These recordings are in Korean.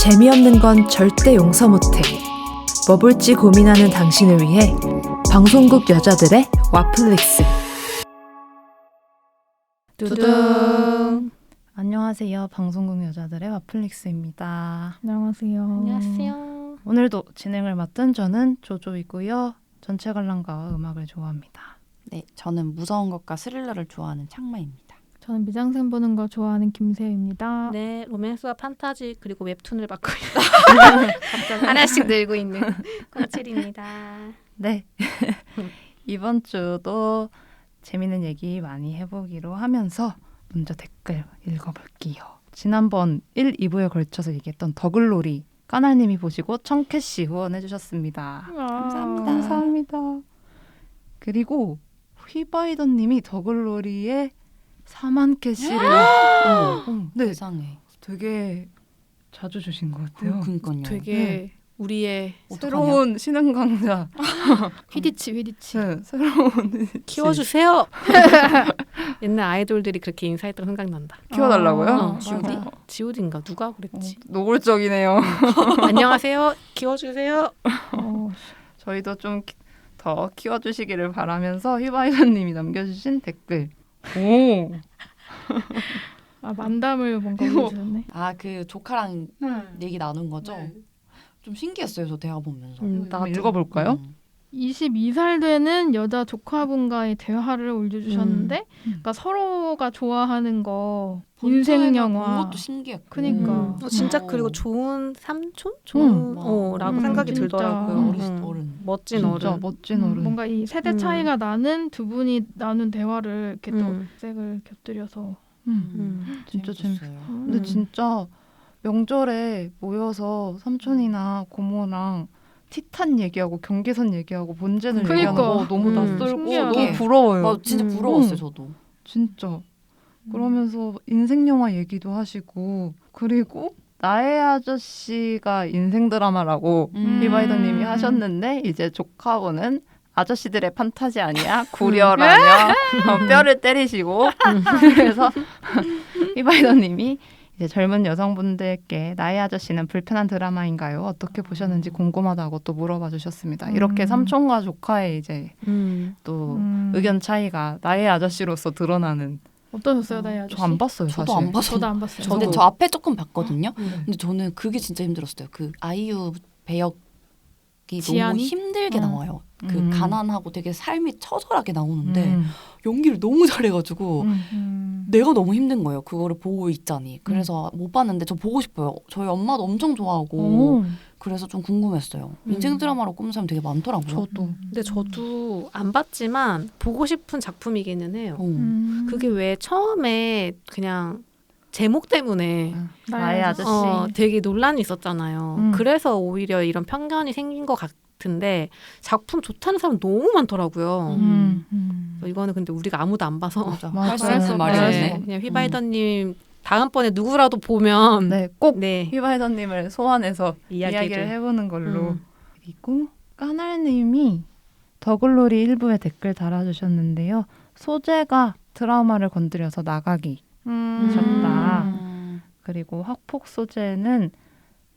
재미없는 건 절대 용서 못해. 뭐 볼지 고민하는 당신을 위해 방송국 여자들의 와플릭스. 두둥. 안녕하세요. 방송국 여자들의 와플릭스입니다. 안녕하세요. 안녕하세요. 오늘도 진행을 맡은 저는 조조이고요. 전체 관람가와 음악을 좋아합니다. 네, 저는 무서운 것과 스릴러를 좋아하는 창마입니다. 저는 미장센 보는 거 좋아하는 김세희입니다. 네, 로맨스와 판타지 그리고 웹툰을 맡고 있는 하나씩 늘고 있는 꽁칠입니다. 네. 이번 주도 재밌는 얘기 많이 해보기로 하면서 먼저 댓글 읽어볼게요. 지난번 1, 2부에 걸쳐서 얘기했던 더글로리 까날님이 보시고 1000캐시 후원해주셨습니다. 감사합니다. 감사합니다. 그리고 휘바이던님이 더글로리에 4만 캐시를 네, 세상에. 되게 자주 주신 것 같아요. 그러니까요. 되게 우리의 새로운 신흥 강자. 휘디치. 네, 새로운 키워주세요. 옛날 아이돌들이 그렇게 인사했던 거 생각난다. 키워달라고요? G.O.D? 맞아. G.O.D인가 누가 그랬지? 노골적이네요. 안녕하세요. 키워주세요. 저희도 좀 더 키워주시기를 바라면서 휘바이더님이 남겨주신 댓글. 오. 만담을 뭔가 올려주셨네. 그 조카랑 얘기 나눈 거죠? 네. 좀 신기했어요, 저 대화 보면서. 한번 읽어볼까요? 22살 되는 여자 조카분과의 대화를 올려주셨는데 그러니까 서로가 좋아하는 거 인생 영화. 그것도 신기했고. 그니까. 진짜 그리고 좋은 삼촌? 좋은 라고 생각이 진짜. 들더라고요. 어른. 멋진 진짜 어른. 멋진 어른. 뭔가 이 세대 차이가 나는 두 분이 나눈 대화를 이렇게 또 색을 곁들여서 진짜 재밌었어요. 근데 진짜 명절에 모여서 삼촌이나 고모랑 티탄 얘기하고 경계선 얘기하고 본전을 그러니까. 얘기하는 거 너무 낯설고 신기하다. 너무 부러워요. 진짜 부러웠어요, 저도. 진짜. 그러면서 인생 영화 얘기도 하시고 그리고 나의 아저씨가 인생 드라마라고 휘바이더님이 하셨는데 이제 조카분은 아저씨들의 판타지 아니야? 구려라며 뼈를 때리시고 그래서 휘바이더님이 이제 젊은 여성분들께 나의 아저씨는 불편한 드라마인가요? 어떻게 보셨는지 궁금하다고 또 물어봐 주셨습니다. 이렇게 삼촌과 조카의 이제 또 의견 차이가 나의 아저씨로서 드러나는. 어떠셨어요, 나의 아저씨? 저 안 봤어요, 사실. 저도 안 봤어요. 저도 안 봤어요. 근데 저 앞에 조금 봤거든요. 네. 근데 저는 그게 진짜 힘들었어요. 그 아이유 배역이 너무 지안이? 힘들게 나와요. 그 가난하고 되게 삶이 처절하게 나오는데 음. 연기를 너무 잘해가지고 음. 내가 너무 힘든 거예요. 그거를 보고 있자니. 그래서 못 봤는데 저 보고 싶어요. 저희 엄마도 엄청 좋아하고 그래서 좀 궁금했어요. 인생 드라마로 꼽는 사람 되게 많더라고요. 저도. 근데 저도 안 봤지만 보고 싶은 작품이기는 해요. 그게 왜 처음에 그냥 제목 때문에 나의 아저씨. 되게 논란이 있었잖아요. 그래서 오히려 이런 편견이 생긴 것 같은데 작품 좋다는 사람 너무 많더라고요. 이거는 근데 우리가 아무도 안 봐서 할 수 있는 말이었네. 그냥 휘바이더님 다음번에 누구라도 보면 네, 꼭 네. 휘바이더님을 소환해서 이야기를 해보는 걸로. 그리고 까날님이 더글로리 일부에 댓글 달아주셨는데요. 소재가 트라우마를 건드려서 나가기 하셨다. 그리고 학폭 소재는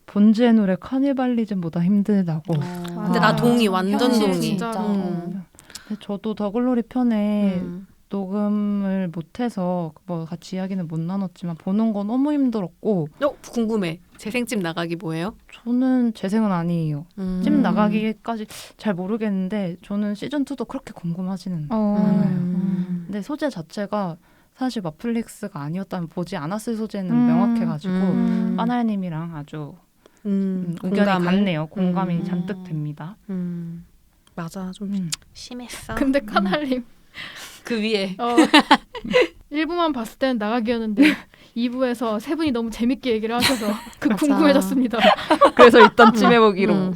본즈의 노래 카니발리즘보다 힘들다고. 근데 나 동의, 완전 현실 동의. 진짜. 근데 저도 더글로리 편에 녹음을 못해서 뭐 같이 이야기는 못 나눴지만 보는 거 너무 힘들었고. 궁금해. 재생집 나가기 뭐예요? 저는 재생은 아니에요. 집 나가기까지 잘 모르겠는데 저는 시즌2도 그렇게 궁금하지는 않아요. 근데 소재 자체가 사실 마플릭스가 아니었다면 보지 않았을 소재는 명확해가지고 까날님이랑 아주 의견이 같네요. 공감이 잔뜩 됩니다. 맞아. 좀 심했어. 근데 카날님 그 위에 1부만 봤을 때는 나가기였는데 2부에서 세 분이 너무 재밌게 얘기를 하셔서 맞아. 궁금해졌습니다. 그래서 일단 찜해보기로.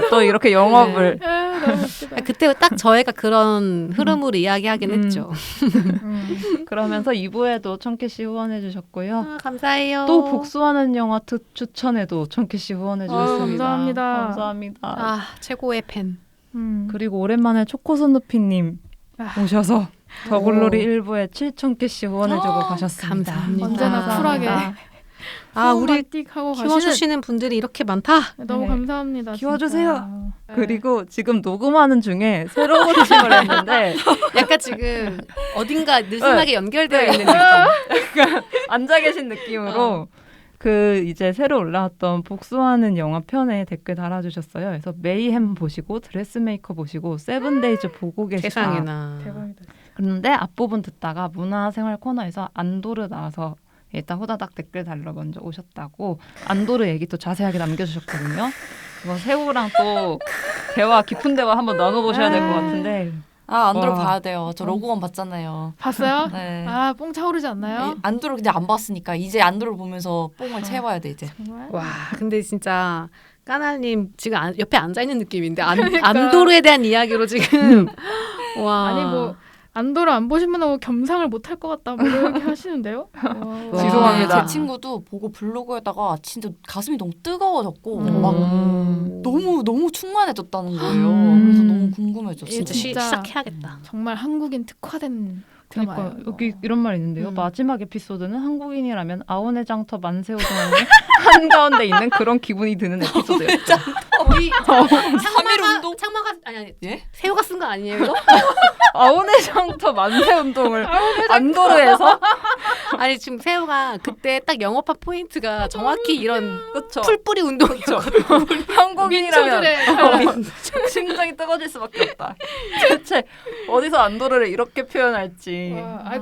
또 이렇게 영업을. 너무 웃기다. 그때 딱 저희가 그런 흐름으로 이야기하긴 했죠. 그러면서 2부에도 1000캐시 후원해주셨고요. 감사해요. 또 복수하는 영화 추천에도 1000캐시 후원해주셨습니다. 감사합니다. 감사합니다. 최고의 팬. 그리고 오랜만에 초코스누피님 오셔서 더글로리 1부에 7000캐시 후원해주고 가셨습니다. 감사합니다. 언제나 쿨하게. 우리 하고 가시는 키워주시는 분들이 이렇게 많다. 너무 네. 감사합니다. 키워주세요. 진짜. 그리고 지금 녹음하는 중에 새로운 팀을 했는데 약간 지금 어딘가 느슨하게 연결되어 네. 있는 느낌. 앉아 계신 느낌으로 그 이제 새로 올라왔던 복수하는 영화 편에 댓글 달아주셨어요. 그래서 메이햄 보시고 드레스메이커 보시고 세븐데이즈 보고 계시다. 세상에나. 대박이다. 그런데 앞부분 듣다가 문화생활 코너에서 안도르 나와서 일단 호다닥 댓글 달러 먼저 오셨다고 안도르 얘기 또 자세하게 남겨주셨거든요. 이거 새우랑 또 대화 깊은 대화 한번 나눠보셔야 될 것 같은데 안도르 와. 봐야 돼요. 저 로그원 봤잖아요. 봤어요? 네. 뽕 차오르지 않나요? 안도르 근데 안 봤으니까 이제 안도르 보면서 뽕을 채워야 돼 이제. 정말? 와, 근데 진짜 까나님 지금 옆에 앉아 있는 느낌인데 안도르에 대한 이야기로 지금 와. 아니 뭐 안도르 안 보신 분하고 겸상을 못 할 것 같다 뭐 이렇게 하시는데요? 와. 죄송합니다. 제 친구도 보고 블로그에다가 진짜 가슴이 너무 뜨거워졌고 음. 막 음. 너무 충만해졌다는 거예요. 그래서 너무 궁금해졌어요. 진짜 진짜. 시작해야겠다. 정말 한국인 특화된 그러니까 드라마예요. 여기 이런 말이 있는데요. 음. 마지막 에피소드는 한국인이라면 아오네장터 만세우동의 한가운데 있는 그런 기분이 드는 에피소드였죠. 우리 삼일 운동? 창마가 아니 예? 새우가 쓴 거 아니에요 이거? 아오네장터 만세운동을 안도르에서 아니 지금 새우가 그때 딱 영업한 포인트가 정확히 이런 그렇죠. 풀뿌리 운동이죠. 한국인이라면 민초들의 심장이 뜨거워질 수밖에 없다. 대체 어디서 안도르를 이렇게 표현할지.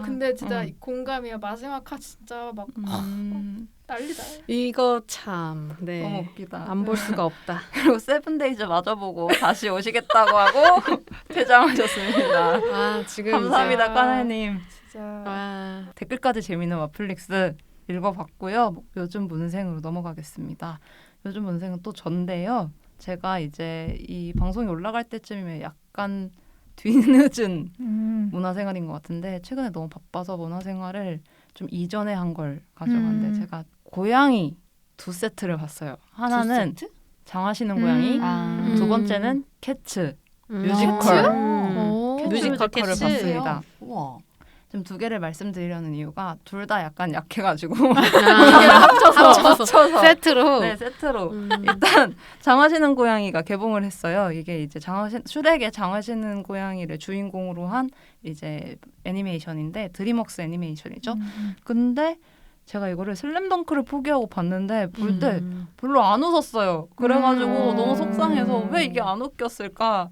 근데 진짜 공감이야. 마지막 화 진짜 막 난리다. 이거 참 너무 네. 웃기다. 안 볼 수가 없다. 그리고 세븐데이즈 마저 보고 다시 오시겠다고 하고 퇴장하셨습니다. 지금 감사합니다, 이제, 까나님. 진짜 댓글까지 재미있는 와플릭스 읽어봤고요. 요즘 문생으로 넘어가겠습니다. 요즘 문생은 또 전데요. 제가 이제 이 방송이 올라갈 때쯤이면 약간 뒤늦은 문화생활인 것 같은데 최근에 너무 바빠서 문화생활을 좀 이전에 한 걸 가져갔는데 제가 고양이 2세트를 봤어요. 하나는 장화시는 고양이, 두 번째는 캐츠 뮤지컬. 뮤지컬 뮤지컬을 캐츠. 봤습니다. 우와. 지금 두 개를 말씀드리려는 이유가 둘 다 약간 약해가지고 합쳐서 세트로. 네, 세트로. 일단 장화시는 고양이가 개봉을 했어요. 이게 이제 슈렉의 장화시는 고양이를 주인공으로 한 이제 애니메이션인데 드림웍스 애니메이션이죠. 근데 제가 이거를 슬램덩크를 포기하고 봤는데 볼 때 별로 안 웃었어요. 그래가지고 너무 속상해서 왜 이게 안 웃겼을까?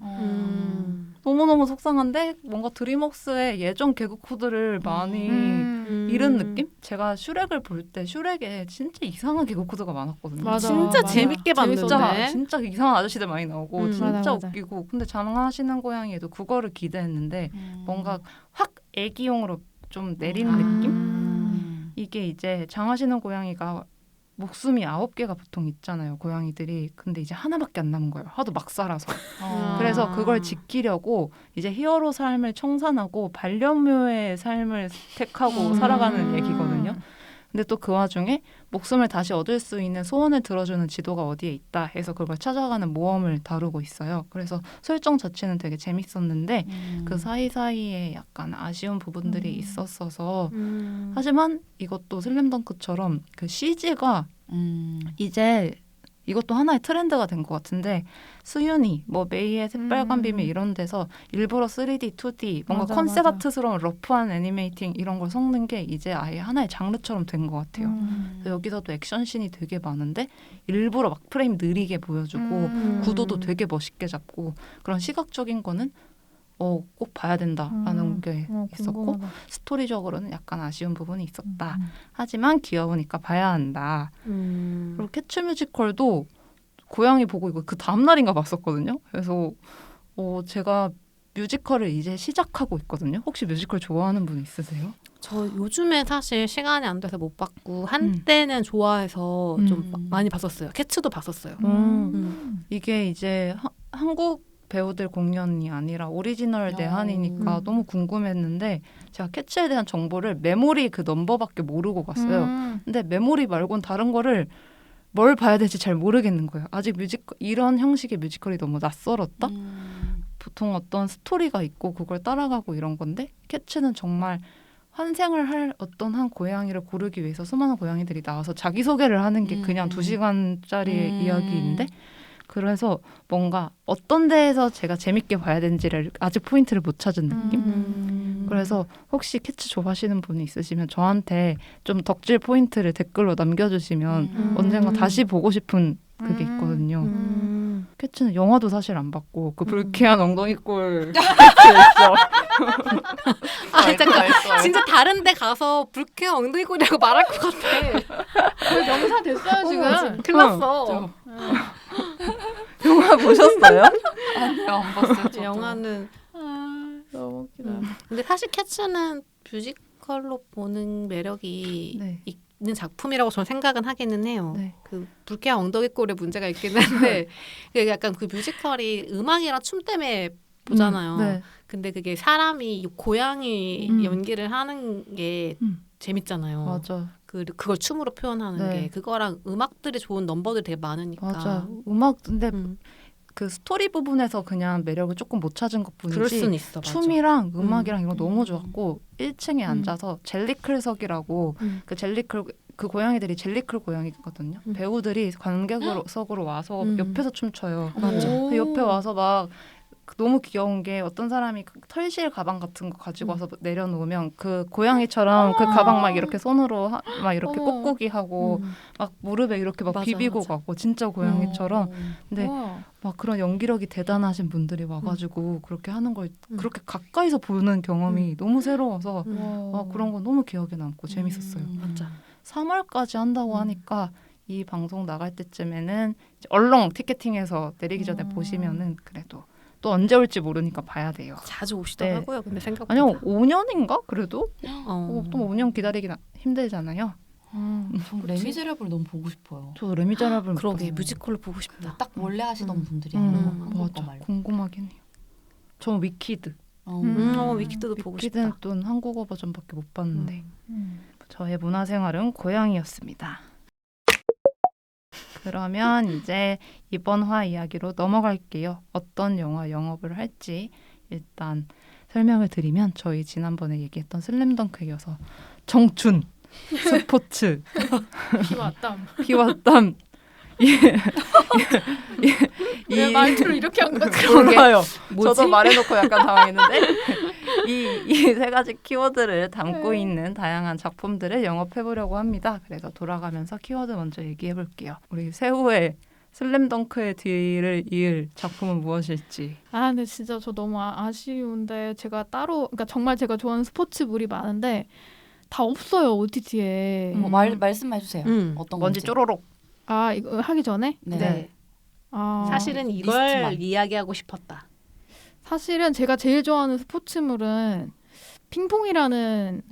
너무너무 속상한데 뭔가 드림웍스의 예전 개그 코드를 많이 잃은 느낌? 제가 슈렉을 볼 때 슈렉에 진짜 이상한 개그 코드가 많았거든요. 맞아. 진짜 맞아. 재밌게 봤는데. 진짜 이상한 아저씨들 많이 나오고 진짜 맞아, 맞아. 웃기고 근데 장화시는 고양이에도 그거를 기대했는데 뭔가 확 애기용으로 좀 내린 느낌? 이게 이제 장화시는 고양이가 목숨이 9개가 보통 있잖아요. 고양이들이. 근데 이제 하나밖에 안 남은 거예요. 하도 막 살아서. 그래서 그걸 지키려고 이제 히어로 삶을 청산하고 반려묘의 삶을 택하고 살아가는 얘기거든요. 근데 또 그 와중에 목숨을 다시 얻을 수 있는 소원을 들어주는 지도가 어디에 있다 해서 그걸 찾아가는 모험을 다루고 있어요. 그래서 설정 자체는 되게 재밌었는데 그 사이사이에 약간 아쉬운 부분들이 있었어서 하지만 이것도 슬램덩크처럼 그 CG가 이제 이것도 하나의 트렌드가 된 것 같은데 수윤이, 뭐 메이의 새빨간 비밀 이런 데서 일부러 3D, 2D 뭔가 맞아, 컨셉 맞아. 아트스러운 러프한 애니메이팅 이런 걸 섞는 게 이제 아예 하나의 장르처럼 된 것 같아요. 그래서 여기서도 액션씬이 되게 많은데 일부러 막 프레임 느리게 보여주고 구도도 되게 멋있게 잡고 그런 시각적인 거는 꼭 봐야 된다라는 게 있었고 궁금하다. 스토리적으로는 약간 아쉬운 부분이 있었다. 하지만 귀여우니까 봐야 한다. 그리고 캐츠 뮤지컬도 고양이 보고 이거 그 다음 날인가 봤었거든요. 그래서 제가 뮤지컬을 이제 시작하고 있거든요. 혹시 뮤지컬 좋아하는 분 있으세요? 저 요즘에 사실 시간이 안 돼서 못 봤고 한때는 좋아해서 좀 많이 봤었어요. 캐츠도 봤었어요. 이게 이제 한국 배우들 공연이 아니라 오리지널 내한이니까 너무 궁금했는데 제가 캐치에 대한 정보를 메모리 그 넘버밖에 모르고 갔어요. 근데 메모리 말고는 다른 거를 뭘 봐야 될지 잘 모르겠는 거예요. 아직 이런 형식의 뮤지컬이 너무 낯설었다? 보통 어떤 스토리가 있고 그걸 따라가고 이런 건데 캐치는 정말 환생을 할 어떤 한 고양이를 고르기 위해서 수많은 고양이들이 나와서 자기소개를 하는 게 그냥 2시간짜리 이야기인데 그래서 뭔가 어떤 데에서 제가 재밌게 봐야 되는지를 아직 포인트를 못 찾은 느낌? 그래서 혹시 캐치 좋아하시는 분이 있으시면 저한테 좀 덕질 포인트를 댓글로 남겨주시면 언젠가 다시 보고 싶은 그게 있거든요. 캐치는 영화도 사실 안 봤고 그 불쾌한 엉덩이꼴 캐치였어. 아 잠깐 진짜 다른데 가서 불쾌한 엉덩이꼴이라고 말할 것 같아. 거의 명사 됐어요 지금. 큰일 났어. 영화 보셨어요? 아니요, 안 봤어요. 저도. 영화는 너무 웃기다. 근데 사실 캐츠는 뮤지컬로 보는 매력이 네. 있는 작품이라고 저는 생각은 하기는 해요. 네. 그 불쾌한 엉덩이꼴에 문제가 있긴 한데 그게 약간 그 뮤지컬이 음악이랑 춤 때문에 보잖아요. 네. 근데 그게 사람이 고양이 연기를 하는 게 재밌잖아요. 맞아. 그걸 춤으로 표현하는 네. 게 그거랑 음악들이 좋은 넘버들이 되게 많으니까. 맞아. 음악 근데 그 스토리 부분에서 그냥 매력을 조금 못 찾은 것뿐이지. 그럴 수는 있어. 맞아. 춤이랑 음악이랑 이런 거 너무 좋았고 1층에 앉아서 젤리클석이라고 그 젤리클 그 고양이들이 젤리클 고양이거든요. 배우들이 관객석으로 와서 옆에서 춤춰요. 맞아. 그 옆에 와서 막 너무 귀여운 게 어떤 사람이 그 털실 가방 같은 거 가지고 와서 내려놓으면 그 고양이처럼 그 가방 막 이렇게 손으로 막 이렇게 어머. 꾹꾹이 하고 막 무릎에 이렇게 막 맞아, 비비고 맞아. 가고 진짜 고양이처럼 근데 우와. 막 그런 연기력이 대단하신 분들이 와가지고 그렇게 하는 걸 그렇게 가까이서 보는 경험이 너무 새로워서 그런 건 너무 기억에 남고 재밌었어요. 맞아. 3월까지 한다고 하니까 이 방송 나갈 때쯤에는 이제 얼렁 티켓팅해서 내리기 전에 보시면은 그래도 또 언제 올지 모르니까 봐야 돼요. 자주 오시더라고요. 근데 생각보다. 아니요 5년인가 그래도 어. 또 5년 기다리기 힘들잖아요. 전 레미제라블 너무 보고 싶어요. 저도 레미제라블 그러게 뮤지컬로 보고 싶다. 딱 원래 하시던 분들이 하는 거 한국 거 맞아 말고. 궁금하긴 해요. 전 위키드. 위키드도 보고 위키드는 싶다. 또 한국어 버전밖에 못 봤는데 저의 문화생활은 고양이였습니다. 그러면 이제 이번 화 이야기로 넘어갈게요. 어떤 영화 영업을 할지 일단 설명을 드리면 저희 지난번에 얘기했던 슬램덩크에 이어서 정춘, 스포츠, 피와 땀. 피와 땀 왜 말투를 이렇게 한 거지? 몰라요. 뭐지? 저도 말해놓고 약간 당황했는데 이 세 가지 키워드를 담고 있는 다양한 작품들을 영업해보려고 합니다. 그래서 돌아가면서 키워드 먼저 얘기해볼게요. 우리 세후의 슬램덩크의 뒤를 이을 작품은 무엇일지. 아 근데 진짜 저 너무 아쉬운데 제가 따로 그러니까 정말 제가 좋아하는 스포츠물이 많은데 다 없어요 OTT에. 말씀해주세요. 어떤 먼지 건지. 쪼로록. 아 이거 하기 전에? 네. 아 사실은 이걸 리스트만. 이야기하고 싶었다. 사실은 제가 제일 좋아하는 스포츠물은 핑퐁이라는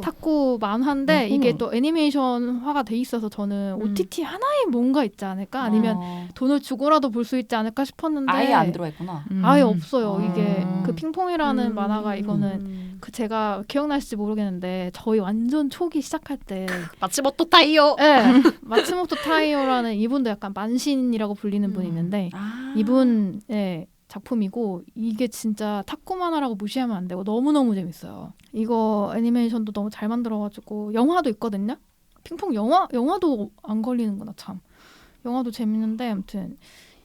탁구 만화인데 이게 또 애니메이션화가 돼 있어서 저는 OTT 하나에 뭔가 있지 않을까 아니면 돈을 주고라도 볼 수 있지 않을까 싶었는데 아예 안 들어있구나. 아예 없어요. 이게 음. 그 핑퐁이라는 만화가 이거는 그 제가 기억나실지 모르겠는데 저희 완전 초기 시작할 때 마츠모토 타이오. 네, 마츠모토 타이오라는 이분도 약간 만신이라고 불리는 분이 있는데 이분의 작품이고 이게 진짜 탁구 만화라고 무시하면 안 되고 너무너무 재밌어요. 이거 애니메이션도 너무 잘 만들어가지고 영화도 있거든요. 핑퐁 영화도 안 걸리는구나 참. 영화도 재밌는데 아무튼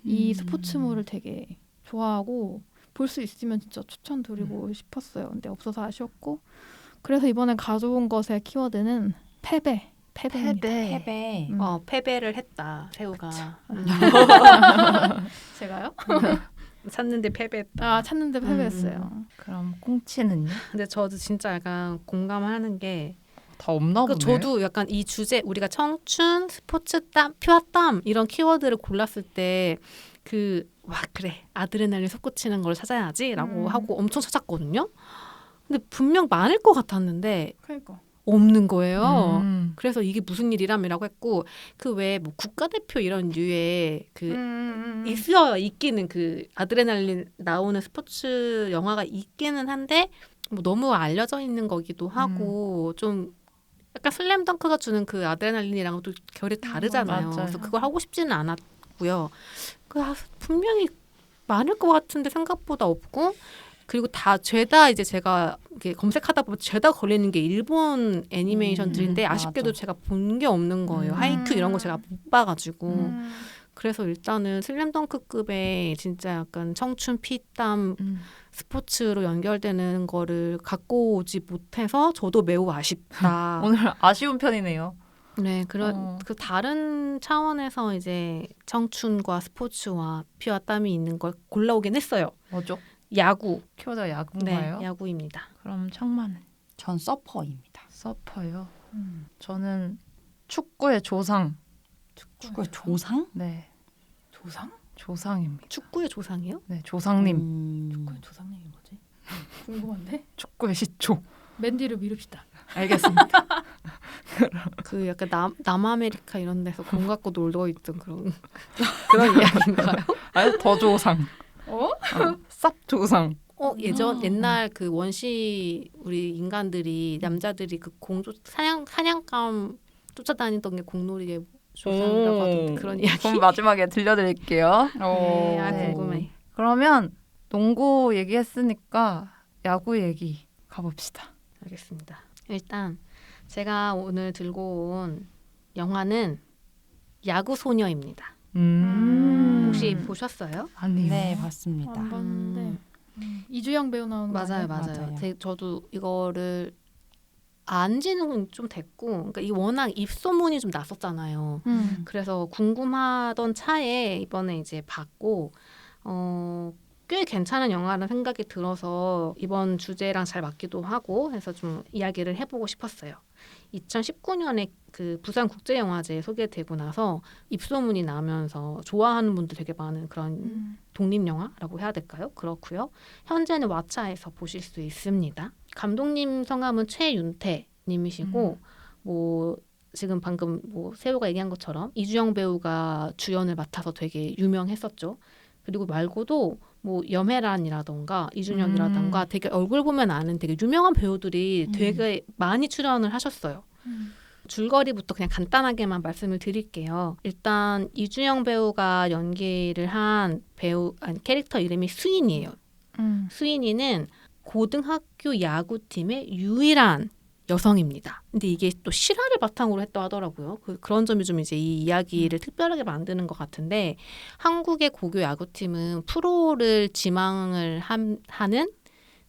이 스포츠물을 되게 좋아하고 볼 수 있으면 진짜 추천드리고 싶었어요. 근데 없어서 아쉬웠고 그래서 이번에 가져온 것의 키워드는 패배입니다. 패배. 패배를 했다. 세우가. 제가요? 샀는데 패배했다. 아 찾는데 패배했어요. 그럼 꽁치는요? 근데 저도 진짜 약간 공감하는 게 다 없나 보네. 저도 약간 이 주제 우리가 청춘, 스포츠 땀, 피와 땀 이런 키워드를 골랐을 때 그래 아드레날린 솟구치는 걸 찾아야지라고 하고 엄청 찾았거든요. 근데 분명 많을 것 같았는데 그러니까. 없는 거예요. 그래서 이게 무슨 일이람이라고 했고 그 외에 뭐 국가대표 이런 류의 있어요. 있기는 그 아드레날린 나오는 스포츠 영화가 있기는 한데 뭐 너무 알려져 있는 거기도 하고 좀 약간 슬램덩크가 주는 그 아드레날린이랑은 또 결이 다르잖아요. 맞아요. 그래서 그걸 하고 싶지는 않았고요. 분명히 많을 것 같은데 생각보다 없고 그리고 다 죄다 이제 제가 이렇게 검색하다 보면 죄다 걸리는 게 일본 애니메이션들인데 아쉽게도 맞아. 제가 본 게 없는 거예요. 하이큐 이런 거 제가 못 봐가지고. 그래서 일단은 슬램덩크급의 진짜 약간 청춘 피땀 스포츠로 연결되는 거를 갖고 오지 못해서 저도 매우 아쉽다. 오늘 아쉬운 편이네요. 네, 그 다른 차원에서 이제 청춘과 스포츠와 피와 땀이 있는 걸 골라오긴 했어요. 뭐죠? 야구. 키워드가 네, 야구인가요? 야구입니다. 그럼 청만은 전 서퍼입니다. 서퍼요. 저는 축구의 조상. 축구의 조상? 네, 조상? 조상입니다. 축구의 조상이요? 네, 조상님. 축구의 조상님이 뭐지? 궁금한데? 축구의 시초. 맨디를 미룹시다. 알겠습니다. 그 약간 남아메리카 이런 데서 공 갖고 놀러 있던 그런 이야기인가요? 아니, 더 조상. 쌉 조상. 옛날 그 원시 우리 인간들이 남자들이 그 사냥감 쫓아다니던 게 공놀이의 조상이라고 하던데 그런 이야기. 그럼 마지막에 들려드릴게요. 네, 네. 궁금해. 그러면 농구 얘기했으니까 야구 얘기 가봅시다. 알겠습니다. 일단 제가 오늘 들고 온 영화는 야구 소녀입니다. 혹시 보셨어요? 아니요. 네, 봤습니다. 안 봤는데 이주영 배우 나오는 거 맞아요, 아니에요? 맞아요. 맞아요. 저도 이거를 안 지는 좀 됐고, 그러니까 이 워낙 입소문이 좀 났었잖아요. 그래서 궁금하던 차에 이번에 이제 봤고, 꽤 괜찮은 영화라는 생각이 들어서 이번 주제랑 잘 맞기도 하고 해서 좀 이야기를 해보고 싶었어요. 2019년에 그 부산국제영화제에 소개되고 나서 입소문이 나면서 좋아하는 분들 되게 많은 그런 독립영화라고 해야 될까요? 그렇고요. 현재는 왓챠에서 보실 수 있습니다. 감독님 성함은 최윤태 님이시고 뭐 지금 방금 뭐 세호가 얘기한 것처럼 이주영 배우가 주연을 맡아서 되게 유명했었죠. 그리고 말고도 뭐 염혜란이라던가 이준혁이라던가 되게 얼굴 보면 아는 되게 유명한 배우들이 되게 많이 출연을 하셨어요. 줄거리부터 그냥 간단하게만 말씀을 드릴게요. 일단 이주영 배우가 연기를 한 캐릭터 이름이 수인이에요. 수인이는 고등학교 야구팀의 유일한 여성입니다. 근데 이게 또 실화를 바탕으로 했다 하더라고요. 그런 점이 좀 이제 이 이야기를 특별하게 만드는 것 같은데 한국의 고교 야구팀은 프로를 지망을 하는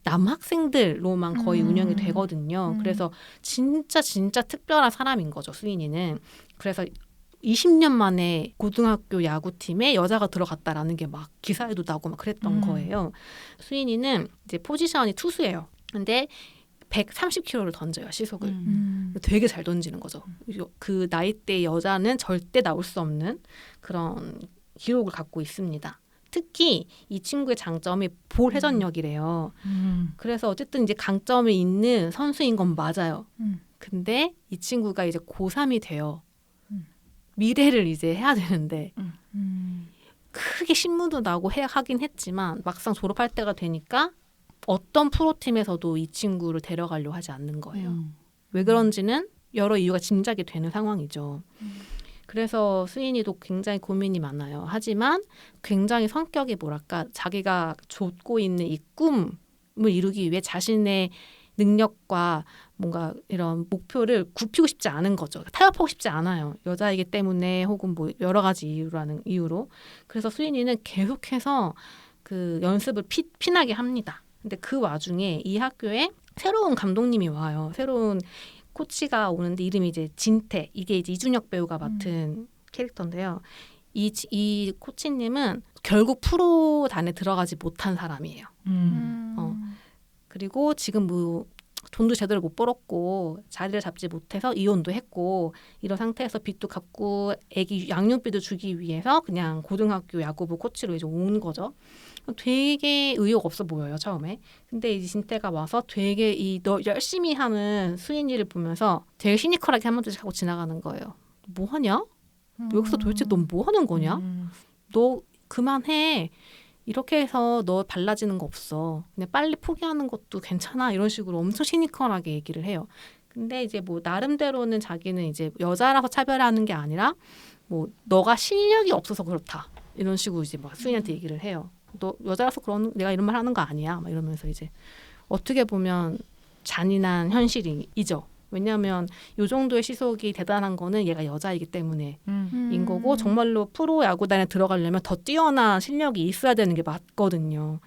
남학생들로만 거의 운영이 되거든요. 그래서 진짜 특별한 사람인 거죠, 수인이는. 그래서 20년 만에 고등학교 야구팀에 여자가 들어갔다라는 게 막 기사에도 나고 막 그랬던 거예요. 수인이는 이제 포지션이 투수예요. 근데 130km를 던져요, 시속을. 되게 잘 던지는 거죠. 그 나이대 여자는 절대 나올 수 없는 그런 기록을 갖고 있습니다. 특히 이 친구의 장점이 볼 회전력이래요. 그래서 어쨌든 이제 강점이 있는 선수인 건 맞아요. 근데 이 친구가 이제 고3이 돼요. 미래를 이제 해야 되는데 크게 신문도 나고 하긴 했지만 막상 졸업할 때가 되니까 어떤 프로팀에서도 이 친구를 데려가려고 하지 않는 거예요. 왜 그런지는 여러 이유가 짐작이 되는 상황이죠. 그래서 수인이도 굉장히 고민이 많아요. 하지만 굉장히 성격이 뭐랄까 자기가 좇고 있는 이 꿈을 이루기 위해 자신의 능력과 뭔가 이런 목표를 굽히고 싶지 않은 거죠. 타협하고 싶지 않아요. 여자이기 때문에 혹은 뭐 여러 가지 이유로. 그래서 수인이는 계속해서 그 연습을 피나게 합니다. 근데 그 와중에 이 학교에 새로운 감독님이 와요. 새로운 코치가 오는데 이름이 이제 진태. 이게 이제 이준혁 배우가 맡은 캐릭터인데요. 이 코치님은 결국 프로단에 들어가지 못한 사람이에요. 그리고 지금 뭐 돈도 제대로 못 벌었고 자리를 잡지 못해서 이혼도 했고 이런 상태에서 빚도 갚고 애기 양육비도 주기 위해서 그냥 고등학교 야구부 코치로 이제 온 거죠. 되게 의욕 없어 보여요, 처음에. 근데 이제 진태가 와서 되게 너 열심히 하는 수인이를 보면서 되게 시니컬하게 한마디씩 하고 지나가는 거예요. 뭐 하냐? 여기서 도대체 넌 뭐 하는 거냐? 너 그만해. 이렇게 해서 너 달라지는 거 없어. 그냥 빨리 포기하는 것도 괜찮아. 이런 식으로 엄청 시니컬하게 얘기를 해요. 근데 이제 뭐 나름대로는 자기는 이제 여자라서 차별하는 게 아니라 뭐 너가 실력이 없어서 그렇다. 이런 식으로 이제 막 수인한테 얘기를 해요. 너 여자라서 그런 내가 이런 말 하는 거 아니야. 막 이러면서 이제 어떻게 보면 잔인한 현실이죠. 왜냐하면 이 정도의 시속이 대단한 거는 얘가 여자이기 때문에 인 거고 정말로 프로 야구단에 들어가려면 더 뛰어난 실력이 있어야 되는 게 맞거든요.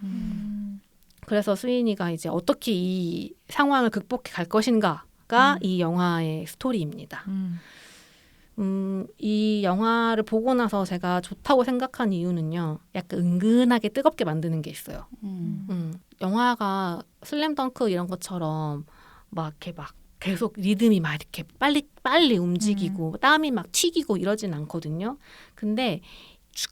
그래서 스위니가 이제 어떻게 이 상황을 극복해 갈 것인가가 이 영화의 스토리입니다. 이 영화를 보고 나서 제가 좋다고 생각한 이유는요. 약간 은근하게 뜨겁게 만드는 게 있어요. 영화가 슬램덩크 이런 것처럼 막 이렇게 막 계속 리듬이 막 이렇게 빨리 움직이고 땀이 막 튀기고 이러진 않거든요. 근데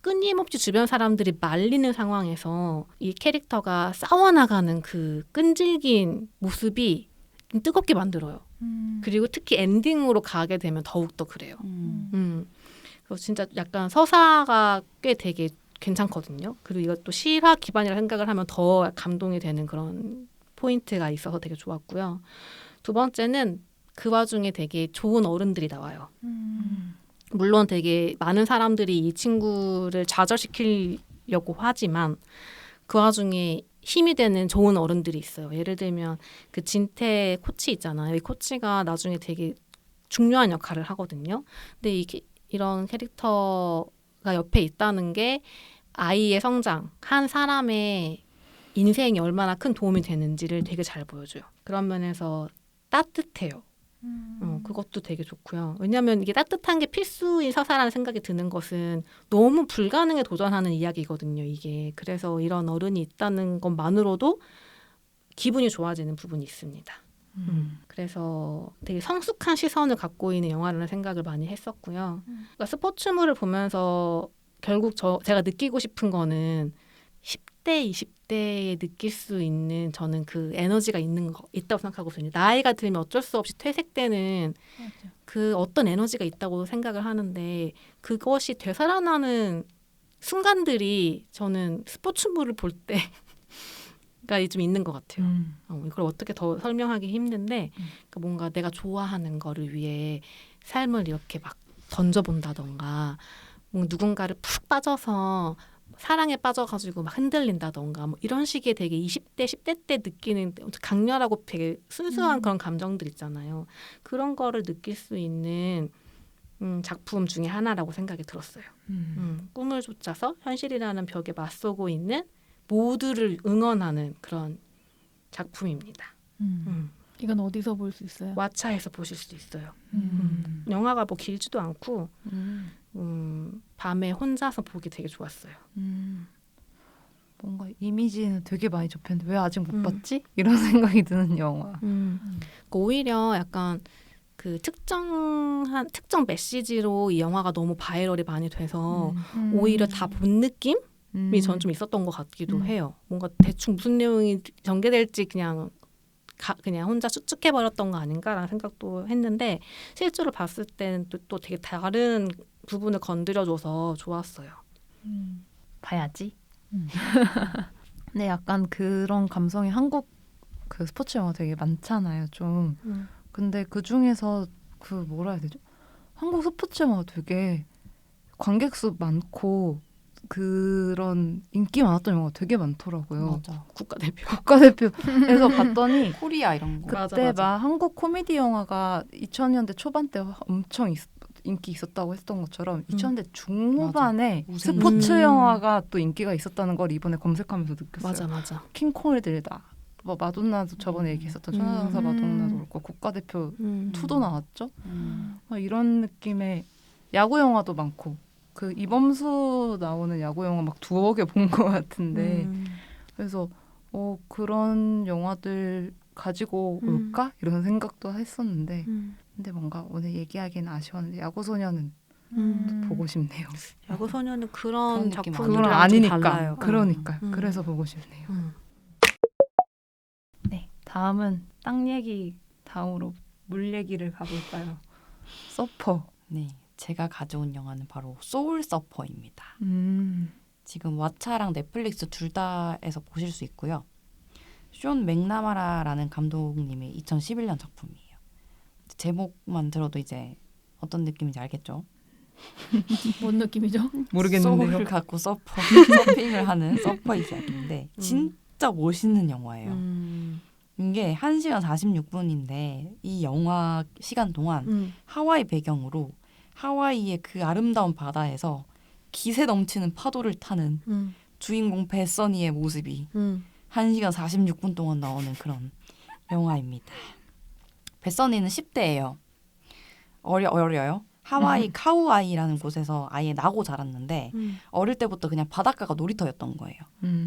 끊임없이 주변 사람들이 말리는 상황에서 이 캐릭터가 싸워나가는 그 끈질긴 모습이 좀 뜨겁게 만들어요. 그리고 특히 엔딩으로 가게 되면 더욱더 그래요. 그래서 진짜 약간 서사가 꽤 되게 괜찮거든요. 그리고 이것도 실화 기반이라 생각을 하면 더 감동이 되는 그런 포인트가 있어서 되게 좋았고요. 두 번째는 그 와중에 되게 좋은 어른들이 나와요. 물론 되게 많은 사람들이 이 친구를 좌절시키려고 하지만 그 와중에 힘이 되는 좋은 어른들이 있어요. 예를 들면 그 진태 코치 있잖아요. 이 코치가 나중에 되게 중요한 역할을 하거든요. 근데 이런 캐릭터가 옆에 있다는 게 아이의 성장, 한 사람의 인생이 얼마나 큰 도움이 되는지를 되게 잘 보여줘요. 그런 면에서 따뜻해요. 그것도 되게 좋고요. 왜냐하면 이게 따뜻한 게 필수인 서사라는 생각이 드는 것은 너무 불가능에 도전하는 이야기거든요. 이게 그래서 이런 어른이 있다는 것만으로도 기분이 좋아지는 부분이 있습니다. 그래서 되게 성숙한 시선을 갖고 있는 영화라는 생각을 많이 했었고요. 그러니까 스포츠물을 보면서 결국 제가 느끼고 싶은 거는 10대, 20대에 느낄 수 있는 저는 그 에너지가 있다고 생각하거든요. 나이가 들면 어쩔 수 없이 퇴색되는 그 어떤 에너지가 있다고 생각을 하는데 그것이 되살아나는 순간들이 저는 스포츠물을 볼 때가 좀 있는 것 같아요. 이걸 어떻게 더 설명하기 힘든데 그러니까 뭔가 내가 좋아하는 거를 위해 삶을 이렇게 막 던져본다던가 뭔가 누군가를 푹 빠져서 사랑에 빠져가지고 막 흔들린다던가 뭐 이런 식의 되게 20대, 10대 때 느끼는 강렬하고 되게 순수한 그런 감정들 있잖아요. 그런 거를 느낄 수 있는 작품 중에 하나라고 생각이 들었어요. 꿈을 쫓아서 현실이라는 벽에 맞서고 있는 모두를 응원하는 그런 작품입니다. 이건 어디서 볼 수 있어요? 왓챠에서 보실 수 있어요. 영화가 뭐 길지도 않고 밤에 혼자서 보기 되게 좋았어요. 뭔가 이미지는 되게 많이 접했는데 왜 아직 못 봤지? 이런 생각이 드는 영화. 오히려 약간 그 특정 메시지로 이 영화가 너무 바이럴이 많이 돼서 오히려 다 본 느낌이 전 좀 있었던 것 같기도 해요. 뭔가 대충 무슨 내용이 전개될지 그냥 혼자 추측해버렸던 거 아닌가라는 생각도 했는데 실제로 봤을 때는 또 되게 다른 부분을 건드려줘서 좋았어요. 봐야지. 근데 약간 그런 감성이 한국 그 스포츠 영화 되게 많잖아요. 좀. 근데 그 중에서 그 뭐라 해야 되죠? 한국 스포츠 영화 되게 관객 수 많고 그런 인기 많았던 영화가 되게 많더라고요. 맞아. 국가대표에서 봤더니 코리아 이런 거. 그때 맞아. 막 한국 코미디 영화가 2000년대 초반 때 엄청 인기 있었다고 했던 것처럼 2000년대 중후반에 맞아. 스포츠 영화가 또 인기가 있었다는 걸 이번에 검색하면서 느꼈어요. 맞아. 킹콩을 들다. 뭐 마돈나도 저번에 얘기했었던 천하장사 마돈나도 그렇고 국가대표 2도 나왔죠. 이런 느낌의 야구 영화도 많고 그 이범수 나오는 야구 영화 막 2억 개 본 것 같은데 그래서 그런 영화들 가지고 올까 이런 생각도 했었는데 근데 뭔가 오늘 얘기하기는 아쉬웠는데 야구소녀는 또 보고 싶네요. 야구소녀는 그런 그런 느낌 작품이랑 그건 좀 아니니까. 달라요. 그러니까 그래서 보고 싶네요. 음. 네, 다음은 땅 얘기 다음으로 물 얘기를 가볼까요? 서퍼. 네, 제가 가져온 영화는 바로 소울 서퍼입니다. 음. 지금 왓챠랑 넷플릭스 둘 다에서 보실 수 있고요. 쇼 맥나마라라는 감독님의 2011년 작품이에요. 제목만 들어도 이제 어떤 느낌인지 알겠죠? 뭔 느낌이죠? 소울을 갖고 서핑을 하는 서퍼 이야기인데 진짜 멋있는 영화예요. 이게 1시간 46분인데 이 영화 시간 동안 하와이 배경으로 하와이의 그 아름다운 바다에서 기세 넘치는 파도를 타는 주인공 베서니의 모습이 1시간 46분 동안 나오는 그런 영화입니다. 베서니는 10대예요. 어려요. 하와이 카우아이라는 곳에서 아예 나고 자랐는데 어릴 때부터 그냥 바닷가가 놀이터였던 거예요.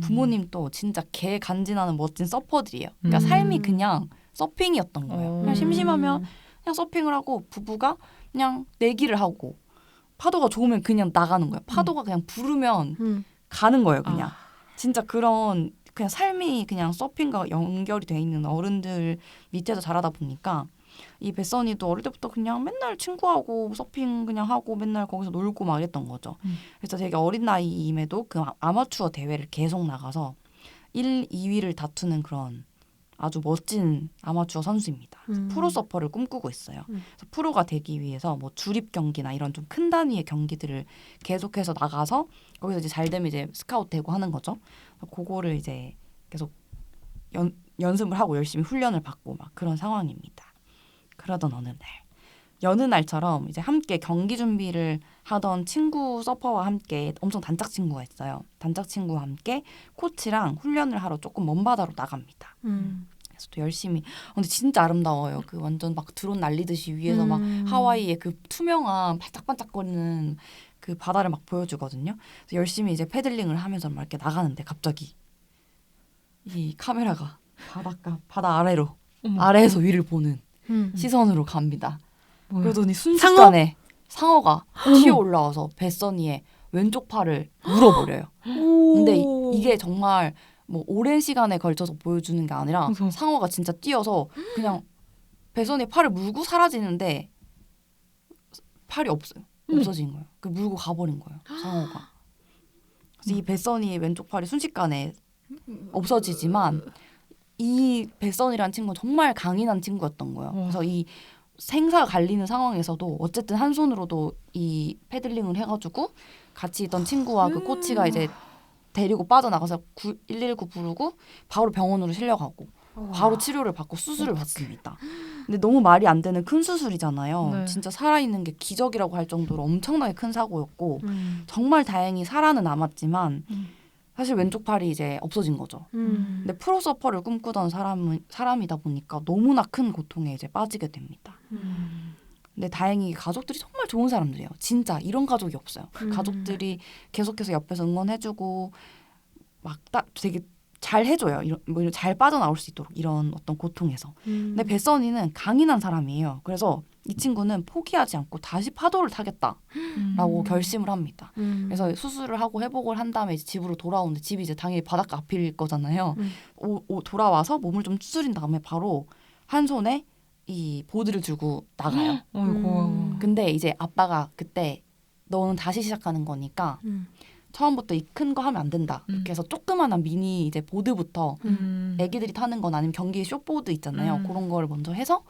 부모님도 진짜 개 간지나는 멋진 서퍼들이에요. 그러니까 삶이 그냥 서핑이었던 거예요. 그냥 심심하면 그냥 서핑을 하고 부부가 그냥 내기를 하고 파도가 좋으면 그냥 나가는 거예요. 파도가 그냥 부르면 가는 거예요. 그냥 진짜 그런 그냥 삶이 그냥 서핑과 연결이 돼 있는 어른들 밑에서 자라다 보니까 이 베서니도 어릴 때부터 그냥 맨날 친구하고 서핑 그냥 하고 맨날 거기서 놀고 막 이랬던 거죠. 그래서 되게 어린 나이임에도 그 아마추어 대회를 계속 나가서 1, 2위를 다투는 그런 아주 멋진 아마추어 선수입니다. 프로 서퍼를 꿈꾸고 있어요. 그래서 프로가 되기 위해서 뭐 주립 경기나 이런 좀 큰 단위의 경기들을 계속해서 나가서 거기서 이제 잘 되면 이제 스카우트 되고 하는 거죠. 그거를 이제 계속 연습을 하고 열심히 훈련을 받고 막 그런 상황입니다. 그러던 어느 날 여느 날처럼 이제 함께 경기 준비를 하던 친구 서퍼와 함께 엄청 단짝 친구가 있어요. 단짝 친구와 함께 코치랑 훈련을 하러 조금 먼 바다로 나갑니다. 그래서 또 열심히 근데 진짜 아름다워요. 그 완전 막 드론 날리듯이 위에서 막 하와이의 그 투명한 반짝반짝거리는 그 바다를 막 보여주거든요. 그래서 열심히 이제 패들링을 하면서 막 이렇게 나가는데 갑자기 이 카메라가 바다 아래로 아래에서 위를 보는 시선으로 갑니다. 그러더니 순식간에 상어가 튀어 올라와서 베서니의 왼쪽 팔을 물어버려요. 근데 이게 정말 뭐 오랜 시간에 걸쳐서 보여주는 게 아니라 상어가 진짜 뛰어서 그냥 베서니의 팔을 물고 사라지는데 팔이 없어요. 없어진 거예요. 그 물고 가버린 거예요. 상어가. 그래서 이 베서니의 왼쪽 팔이 순식간에 없어지지만 이 베서니라는 친구는 정말 강인한 친구였던 거예요. 그래서 이 생사 갈리는 상황에서도 어쨌든 한 손으로도 이 패들링을 해가지고 같이 있던 친구와 그 코치가 이제 데리고 빠져나가서 119 부르고 바로 병원으로 실려가고 바로 치료를 받고 수술을 받습니다. 근데 너무 말이 안 되는 큰 수술이잖아요. 네. 진짜 살아있는 게 기적이라고 할 정도로 엄청나게 큰 사고였고 정말 다행히 살아는 남았지만 사실 왼쪽 팔이 이제 없어진 거죠. 근데 프로 서퍼를 꿈꾸던 사람이다 보니까 너무나 큰 고통에 이제 빠지게 됩니다. 근데 다행히 가족들이 정말 좋은 사람들이에요. 진짜 이런 가족이 없어요. 가족들이 계속해서 옆에서 응원해주고 막 되게 잘 해줘요. 뭐 잘 빠져나올 수 있도록 이런 어떤 고통에서. 근데 베서니는 강인한 사람이에요. 그래서 이 친구는 포기하지 않고 다시 파도를 타겠다라고 결심을 합니다. 그래서 수술을 하고 회복을 한 다음에 이제 집으로 돌아오는데 집이 이제 당연히 바닷가 앞일 거잖아요. 돌아와서 몸을 좀 추스린 다음에 바로 한 손에 이 보드를 들고 나가요. 근데 이제 아빠가 그때 너는 다시 시작하는 거니까 처음부터 이 큰 거 하면 안 된다. 이렇게 해서 조그만한 미니 이제 보드부터 애기들이 타는 건 아니면 경기 쇼보드 있잖아요. 그런 거를 먼저 해서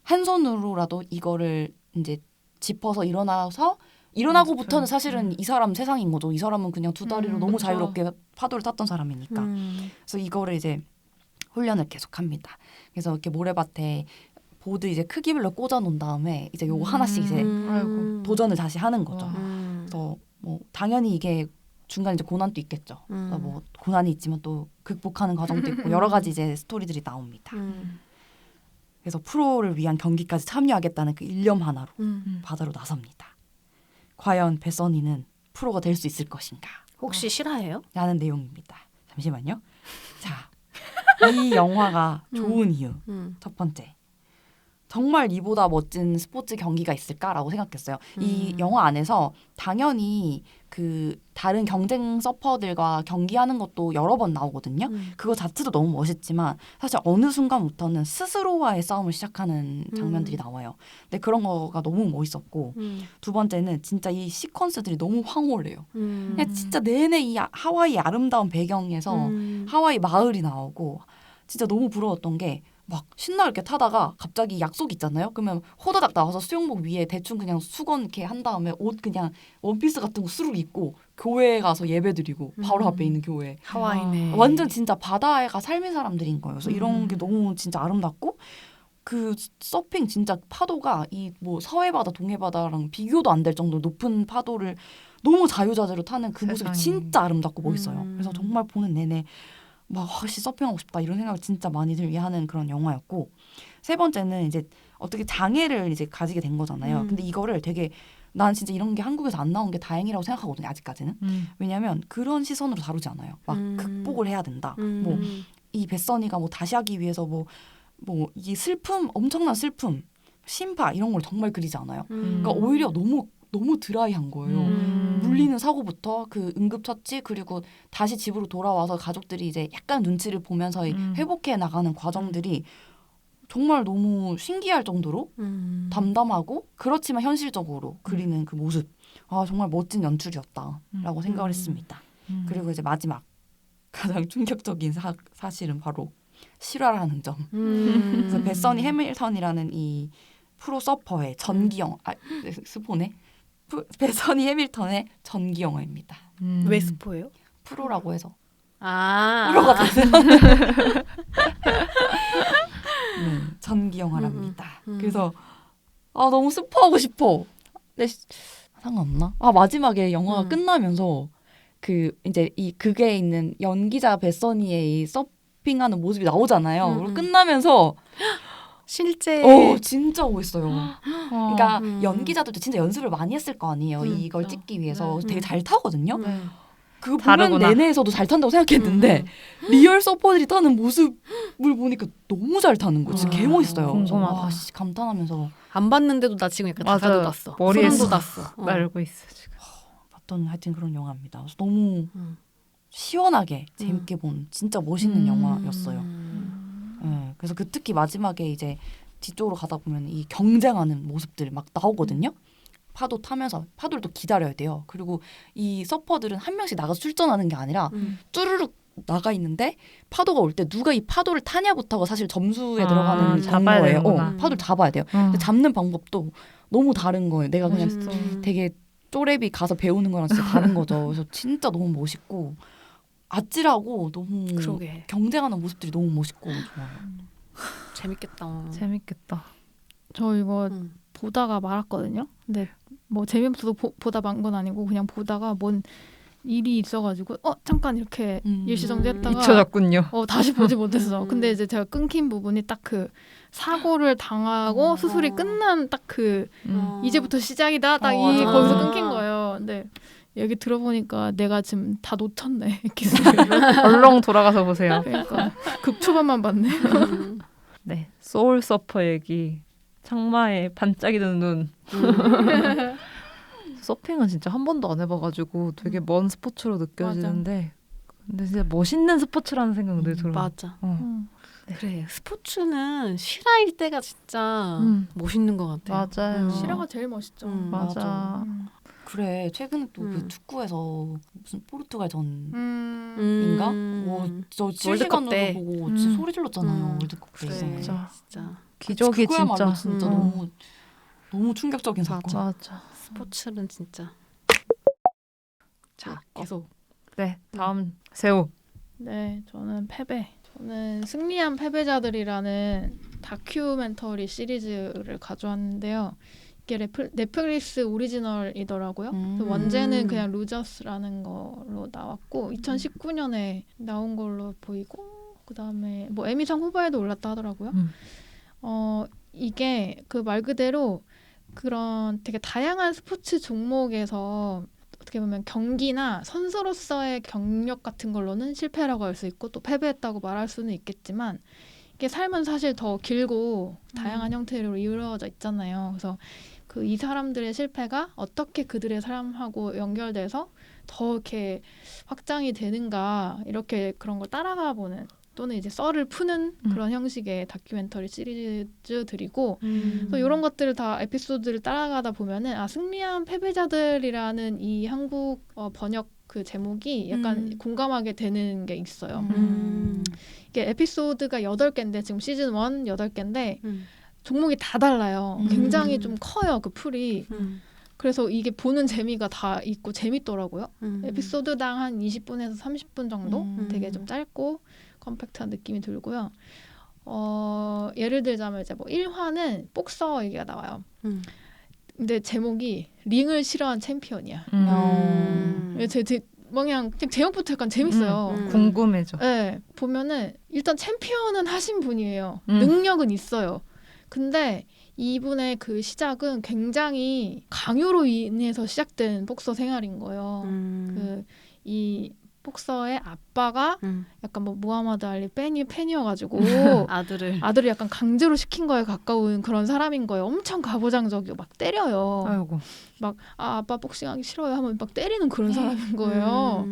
한 손으로라도 이거를 이제 짚어서 일어나고부터는 사실은 이 사람 세상인 거죠. 이 사람은 그냥 두 다리로 너무 그쵸. 자유롭게 파도를 탔던 사람이니까. 그래서 이거를 이제 훈련을 계속합니다. 그래서 이렇게 모래밭에 보드 이제 크기별로 꽂아 놓은 다음에 이제 요거 하나씩 이제 도전을 다시 하는 거죠. 그래서 뭐 당연히 이게 중간에 이제 고난도 있겠죠. 그래서 뭐 고난이 있지만 또 극복하는 과정도 있고 여러 가지 이제 스토리들이 나옵니다. 그래서 프로를 위한 경기까지 참여하겠다는 그 일념 하나로 바다로 나섭니다. 과연 베서니는 프로가 될 수 있을 것인가? 혹시 실화예요? 라는 내용입니다. 잠시만요. 자, 이 영화가 좋은 이유 첫 번째. 정말 이보다 멋진 스포츠 경기가 있을까라고 생각했어요. 이 영화 안에서 당연히 그 다른 경쟁 서퍼들과 경기하는 것도 여러 번 나오거든요. 그거 자체도 너무 멋있지만 사실 어느 순간부터는 스스로와의 싸움을 시작하는 장면들이 나와요. 근데 그런 거가 너무 멋있었고 두 번째는 진짜 이 시퀀스들이 너무 황홀해요. 그냥 진짜 내내 이 하와이의 아름다운 배경에서 하와이 마을이 나오고 진짜 너무 부러웠던 게 막 신나게 이렇게 타다가 갑자기 약속 있잖아요. 그러면 호다닥 나와서 수영복 위에 대충 그냥 수건 이렇게 한 다음에 옷 그냥 원피스 같은 거 수룩 입고 교회에 가서 예배드리고 바로 앞에 있는 교회. 하와이네. 완전 진짜 바다가 삶인 사람들인 거예요. 그래서 이런 게 너무 진짜 아름답고 그 서핑 진짜 파도가 이 뭐 서해 바다 동해 바다랑 비교도 안 될 정도로 높은 파도를 너무 자유자재로 타는 그 모습이 세상에. 진짜 아름답고 멋있어요. 그래서 정말 보는 내내 막 서핑하고 싶다 이런 생각을 진짜 많이 들게 하는 그런 영화였고, 세 번째는 이제 어떻게 장애를 이제 가지게 된 거잖아요. 근데 이거를 되게 난 진짜 이런 게 한국에서 안 나온 게 다행이라고 생각하거든요. 아직까지는. 왜냐하면 그런 시선으로 다루지 않아요. 막 극복을 해야 된다. 뭐 이 뱃선이가 뭐 다시 하기 위해서 뭐 이 슬픔, 엄청난 슬픔, 심파 이런 걸 정말 그리지 않아요. 그러니까 오히려 너무 드라이한 거예요. 물리는 사고부터 그 응급처치 그리고 다시 집으로 돌아와서 가족들이 이제 약간 눈치를 보면서 회복해 나가는 과정들이 정말 너무 신기할 정도로 담담하고 그렇지만 현실적으로 그리는 그 모습, 아 정말 멋진 연출이었다라고 생각을 했습니다. 그리고 이제 마지막 가장 충격적인 사실은 바로 실화라는 점. 그래서 베서니 해밀턴이라는 이 프로 서퍼의 전기 영화, 스포네. 베서니 해밀턴의 전기 영화입니다. 왜 스포예요? 프로라고 해서. 아. 프로가 되는. 네, 전기 영화랍니다. 그래서 너무 스포하고 싶어. 근데 상관없나? 마지막에 영화가 끝나면서 그 이제 이 극에 있는 연기자 베서니의 이 서핑하는 모습이 나오잖아요. 그리고 끝나면서 실제 진짜 멋있어요. 그러니까 연기자들도 진짜 연습을 많이 했을 거 아니에요. 이걸 찍기 위해서 되게 잘 타거든요. 그거 보면 다르구나. 내내에서도 잘 탄다고 생각했는데 리얼 서퍼들이 타는 모습을 보니까 너무 잘 타는 거예요. 진짜 개 멋있어요. 궁금하다. 감탄하면서 안 봤는데도 나 지금 약간 다가 돋았어. 머리에 소름 돋았어. 날고 있어 지금. 봤던 하여튼 그런 영화입니다. 그래서 너무 시원하게 재밌게 본 진짜 멋있는 영화였어요. 네, 그래서 그 특히 마지막에 이제 뒤쪽으로 가다 보면 이 경쟁하는 모습들 막 나오거든요. 파도 타면서 파도를 또 기다려야 돼요. 그리고 이 서퍼들은 한 명씩 나가서 출전하는 게 아니라 쭈르륵 나가 있는데 파도가 올 때 누가 이 파도를 타냐부터가 사실 점수에 들어가는 잡아야 거예요. 되는구나. 파도를 잡아야 돼요. 근데 잡는 방법도 너무 다른 거예요. 내가 그냥 되게 쪼렙이 가서 배우는 거랑 진짜 다른 거죠. 그래서 진짜 너무 멋있고 아찔하고 너무 그러게. 경쟁하는 모습들이 너무 멋있고 좋아요. 재밌겠다. 재밌겠다. 저 이거 보다가 말았거든요. 근데 뭐 재미없어서 보다 만 건 아니고 그냥 보다가 뭔 일이 있어가지고 잠깐 이렇게 일시정지했다가 잊혀졌군요. 다시 보지 못했어. 근데 이제 제가 끊긴 부분이 딱 그 사고를 당하고 수술이 끝난 딱 그 이제부터 시작이다 딱 이 거기서 끊긴 거예요. 근데 얘기 들어보니까 내가 지금 다 놓쳤네. 얼렁 돌아가서 보세요. 그러니까 극초반만 봤네. 네, 소울 서퍼 얘기. 창마에 반짝이는 눈. 서핑은 진짜 한 번도 안 해봐가지고 되게 먼 스포츠로 느껴지는데 근데 진짜 멋있는 스포츠라는 생각 늘 들어요. 맞아. 네. 그래. 스포츠는 실화일 때가 진짜 멋있는 것 같아. 맞아요. 실화가 제일 멋있죠. 맞아. 그래 최근에 또 그 축구에서 무슨 포르투갈 전인가? 저 월드컵 실시간으로 때. 보고 진짜 소리 질렀잖아요. 월드컵 때. 그래. 진짜. 진짜. 기적이 그거야말로 진짜. 진짜 너무 충격적인 사건. 맞아. 스포츠는 진짜. 자, 계속. 네, 다음 새우. 네, 저는 패배. 저는 승리한 패배자들이라는 다큐멘터리 시리즈를 가져왔는데요. 이게 넷플릭스 오리지널이더라고요. 그래서 원제는 그냥 루저스라는 거로 나왔고 2019년에 나온 걸로 보이고 그다음에 뭐 에미상 후보에도 올랐다 하더라고요. 이게 그 말 그대로 그런 되게 다양한 스포츠 종목에서 어떻게 보면 경기나 선수로서의 경력 같은 걸로는 실패라고 할 수 있고 또 패배했다고 말할 수는 있겠지만 이게 삶은 사실 더 길고 다양한 형태로 이루어져 있잖아요. 그래서 그 이 사람들의 실패가 어떻게 그들의 삶하고 연결돼서 더 이렇게 확장이 되는가 이렇게 그런 걸 따라가 보는 또는 이제 썰을 푸는 그런 형식의 다큐멘터리 시리즈들이고 그래서 이런 것들을 다 에피소드를 따라가다 보면은 승리한 패배자들이라는 이 한국 번역 그 제목이 약간 공감하게 되는 게 있어요. 이게 에피소드가 8개인데 지금 시즌 1 8개인데 종목이 다 달라요. 굉장히 좀 커요, 그 풀이. 그래서 이게 보는 재미가 다 있고 재밌더라고요. 에피소드당 한 20분에서 30분 정도? 되게 좀 짧고 컴팩트한 느낌이 들고요. 예를 들자면 이제 뭐 1화는 복서 얘기가 나와요. 근데 제목이 링을 싫어한 챔피언이야. 그냥 제목부터 약간 재밌어요. 궁금해져. 네, 보면은 일단 챔피언은 하신 분이에요. 능력은 있어요. 근데 이분의 그 시작은 굉장히 강요로 인해서 시작된 복서 생활인 거예요. 이 복서의 아빠가 약간 뭐 무하마드 알리 팬이어가지고 아들을 약간 강제로 시킨 거에 가까운 그런 사람인 거예요. 엄청 가부장적이고 막 때려요. 아이고. 막 아빠 복싱하기 싫어요 하면 막 때리는 그런 사람인 거예요.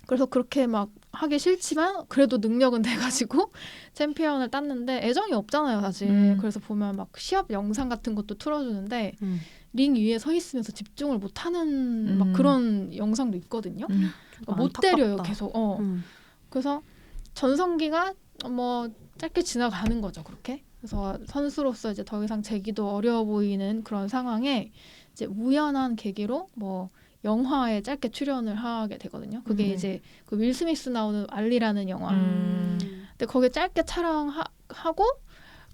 그래서 그렇게 막 하기 싫지만 그래도 능력은 돼가지고 챔피언을 땄는데 애정이 없잖아요 사실. 그래서 보면 막 시합 영상 같은 것도 틀어주는데 링 위에 서 있으면서 집중을 못하는 막 그런 영상도 있거든요. 그러니까 못 때려요 계속. 그래서 전성기가 뭐 짧게 지나가는 거죠 그렇게. 그래서 선수로서 이제 더 이상 재기도 어려워 보이는 그런 상황에 이제 우연한 계기로 뭐 영화에 짧게 출연을 하게 되거든요. 그게 이제 그 윌 스미스 나오는 알리라는 영화. 근데 거기에 짧게 촬영하고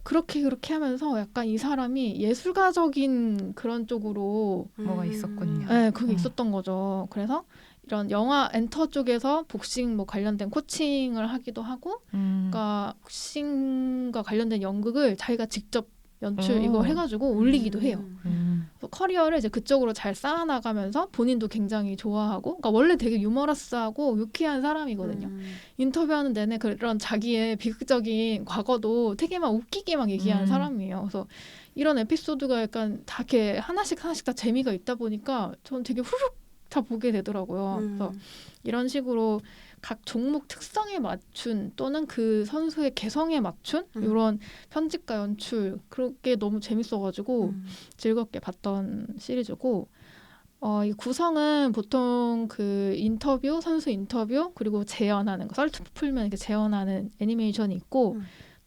그렇게 하면서 약간 이 사람이 예술가적인 그런 쪽으로 뭐가 있었군요. 네, 그게 있었던 거죠. 그래서 이런 영화 엔터 쪽에서 복싱 뭐 관련된 코칭을 하기도 하고, 그러니까 복싱과 관련된 연극을 자기가 직접 연출 이거 해가지고 올리기도 해요. 그래서 커리어를 이제 그쪽으로 잘 쌓아나가면서 본인도 굉장히 좋아하고, 그러니까 원래 되게 유머러스하고 유쾌한 사람이거든요. 인터뷰하는 내내 그런 자기의 비극적인 과거도 되게 막 웃기게 막 얘기하는 사람이에요. 그래서 이런 에피소드가 약간 다 이렇게 하나씩 다 재미가 있다 보니까 저는 되게 후룩 다 보게 되더라고요. 그래서 이런 식으로 각 종목 특성에 맞춘 또는 그 선수의 개성에 맞춘 이런 편집과 연출 그렇게 너무 재밌어가지고 즐겁게 봤던 시리즈고 이 구성은 보통 그 인터뷰, 선수 인터뷰 그리고 재현하는 거, 썰 풀면 이렇게 재현하는 애니메이션이 있고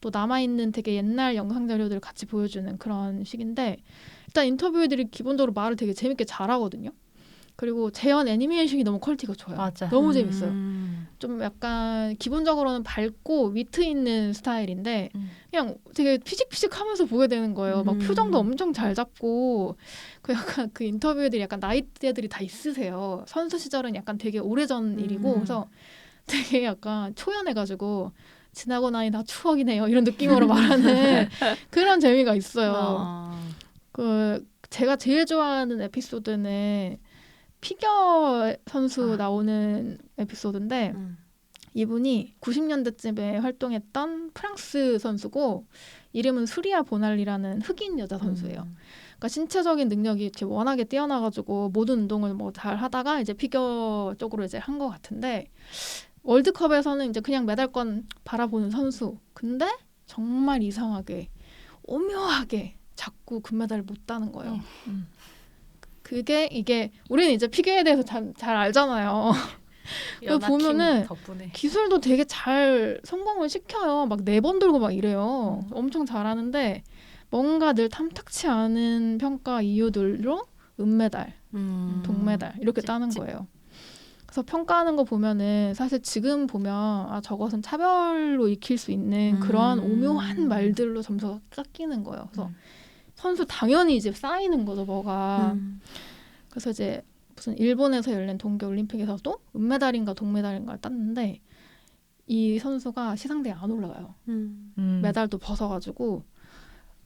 또 남아있는 되게 옛날 영상 자료들을 같이 보여주는 그런 식인데 일단 인터뷰들이 기본적으로 말을 되게 재밌게 잘하거든요. 그리고 재현 애니메이션이 너무 퀄리티가 좋아요. 맞아. 너무 재밌어요. 좀 약간 기본적으로는 밝고 위트 있는 스타일인데 그냥 되게 피식피식하면서 보게 되는 거예요. 막 표정도 엄청 잘 잡고 그 약간 그 인터뷰들이 약간 나이대들이 다 있으세요. 선수 시절은 약간 되게 오래전 일이고 그래서 되게 약간 초연해가지고 지나고 나니 다 추억이네요 이런 느낌으로 말하는 그런 재미가 있어요. 그 제가 제일 좋아하는 에피소드는 피겨 선수 나오는 에피소드인데 이분이 90년대쯤에 활동했던 프랑스 선수고 이름은 수리아 보날리라는 흑인 여자 선수예요. 그러니까 신체적인 능력이 이렇게 워낙에 뛰어나가지고 모든 운동을 뭐 잘 하다가 이제 피겨 쪽으로 이제 한 것 같은데 월드컵에서는 이제 그냥 메달권 바라보는 선수. 근데 정말 이상하게 오묘하게 자꾸 금메달을 못 따는 거예요. 그게 이게 우리는 이제 피겨에 대해서 잘 알잖아요. 그 보면은 덕분에. 기술도 되게 잘 성공을 시켜요. 막 4번 들고 막 이래요. 엄청 잘하는데 뭔가 늘 탐탁치 않은 평가 이유들로 은메달, 동메달 이렇게 따는 거예요. 그래서 평가하는 거 보면은 사실 지금 보면 저것은 차별로 익힐 수 있는 그런 오묘한 말들로 점수가 깎이는 거예요. 그래서 선수 당연히 이제 쌓이는 거죠, 뭐가. 그래서 이제 무슨 일본에서 열린 동계올림픽에서도 은메달인가 동메달인가를 땄는데 이 선수가 시상대에 안 올라가요. 메달도 벗어가지고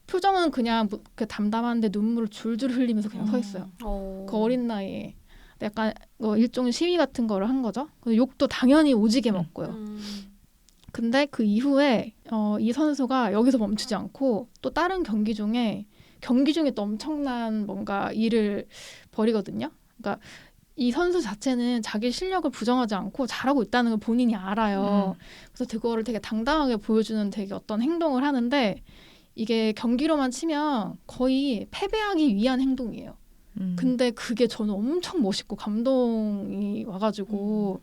표정은 그냥 담담한데 눈물을 줄줄 흘리면서 그냥 서 있어요. 그 어린 나이에. 약간 일종의 시위 같은 거를 한 거죠. 욕도 당연히 오지게 먹고요. 근데 그 이후에 이 선수가 여기서 멈추지 않고 또 다른 경기 중에 또 엄청난 뭔가 일을 벌이거든요. 그러니까 이 선수 자체는 자기 실력을 부정하지 않고 잘하고 있다는 걸 본인이 알아요. 그래서 그거를 되게 당당하게 보여주는 되게 어떤 행동을 하는데 이게 경기로만 치면 거의 패배하기 위한 행동이에요. 근데 그게 저는 엄청 멋있고 감동이 와가지고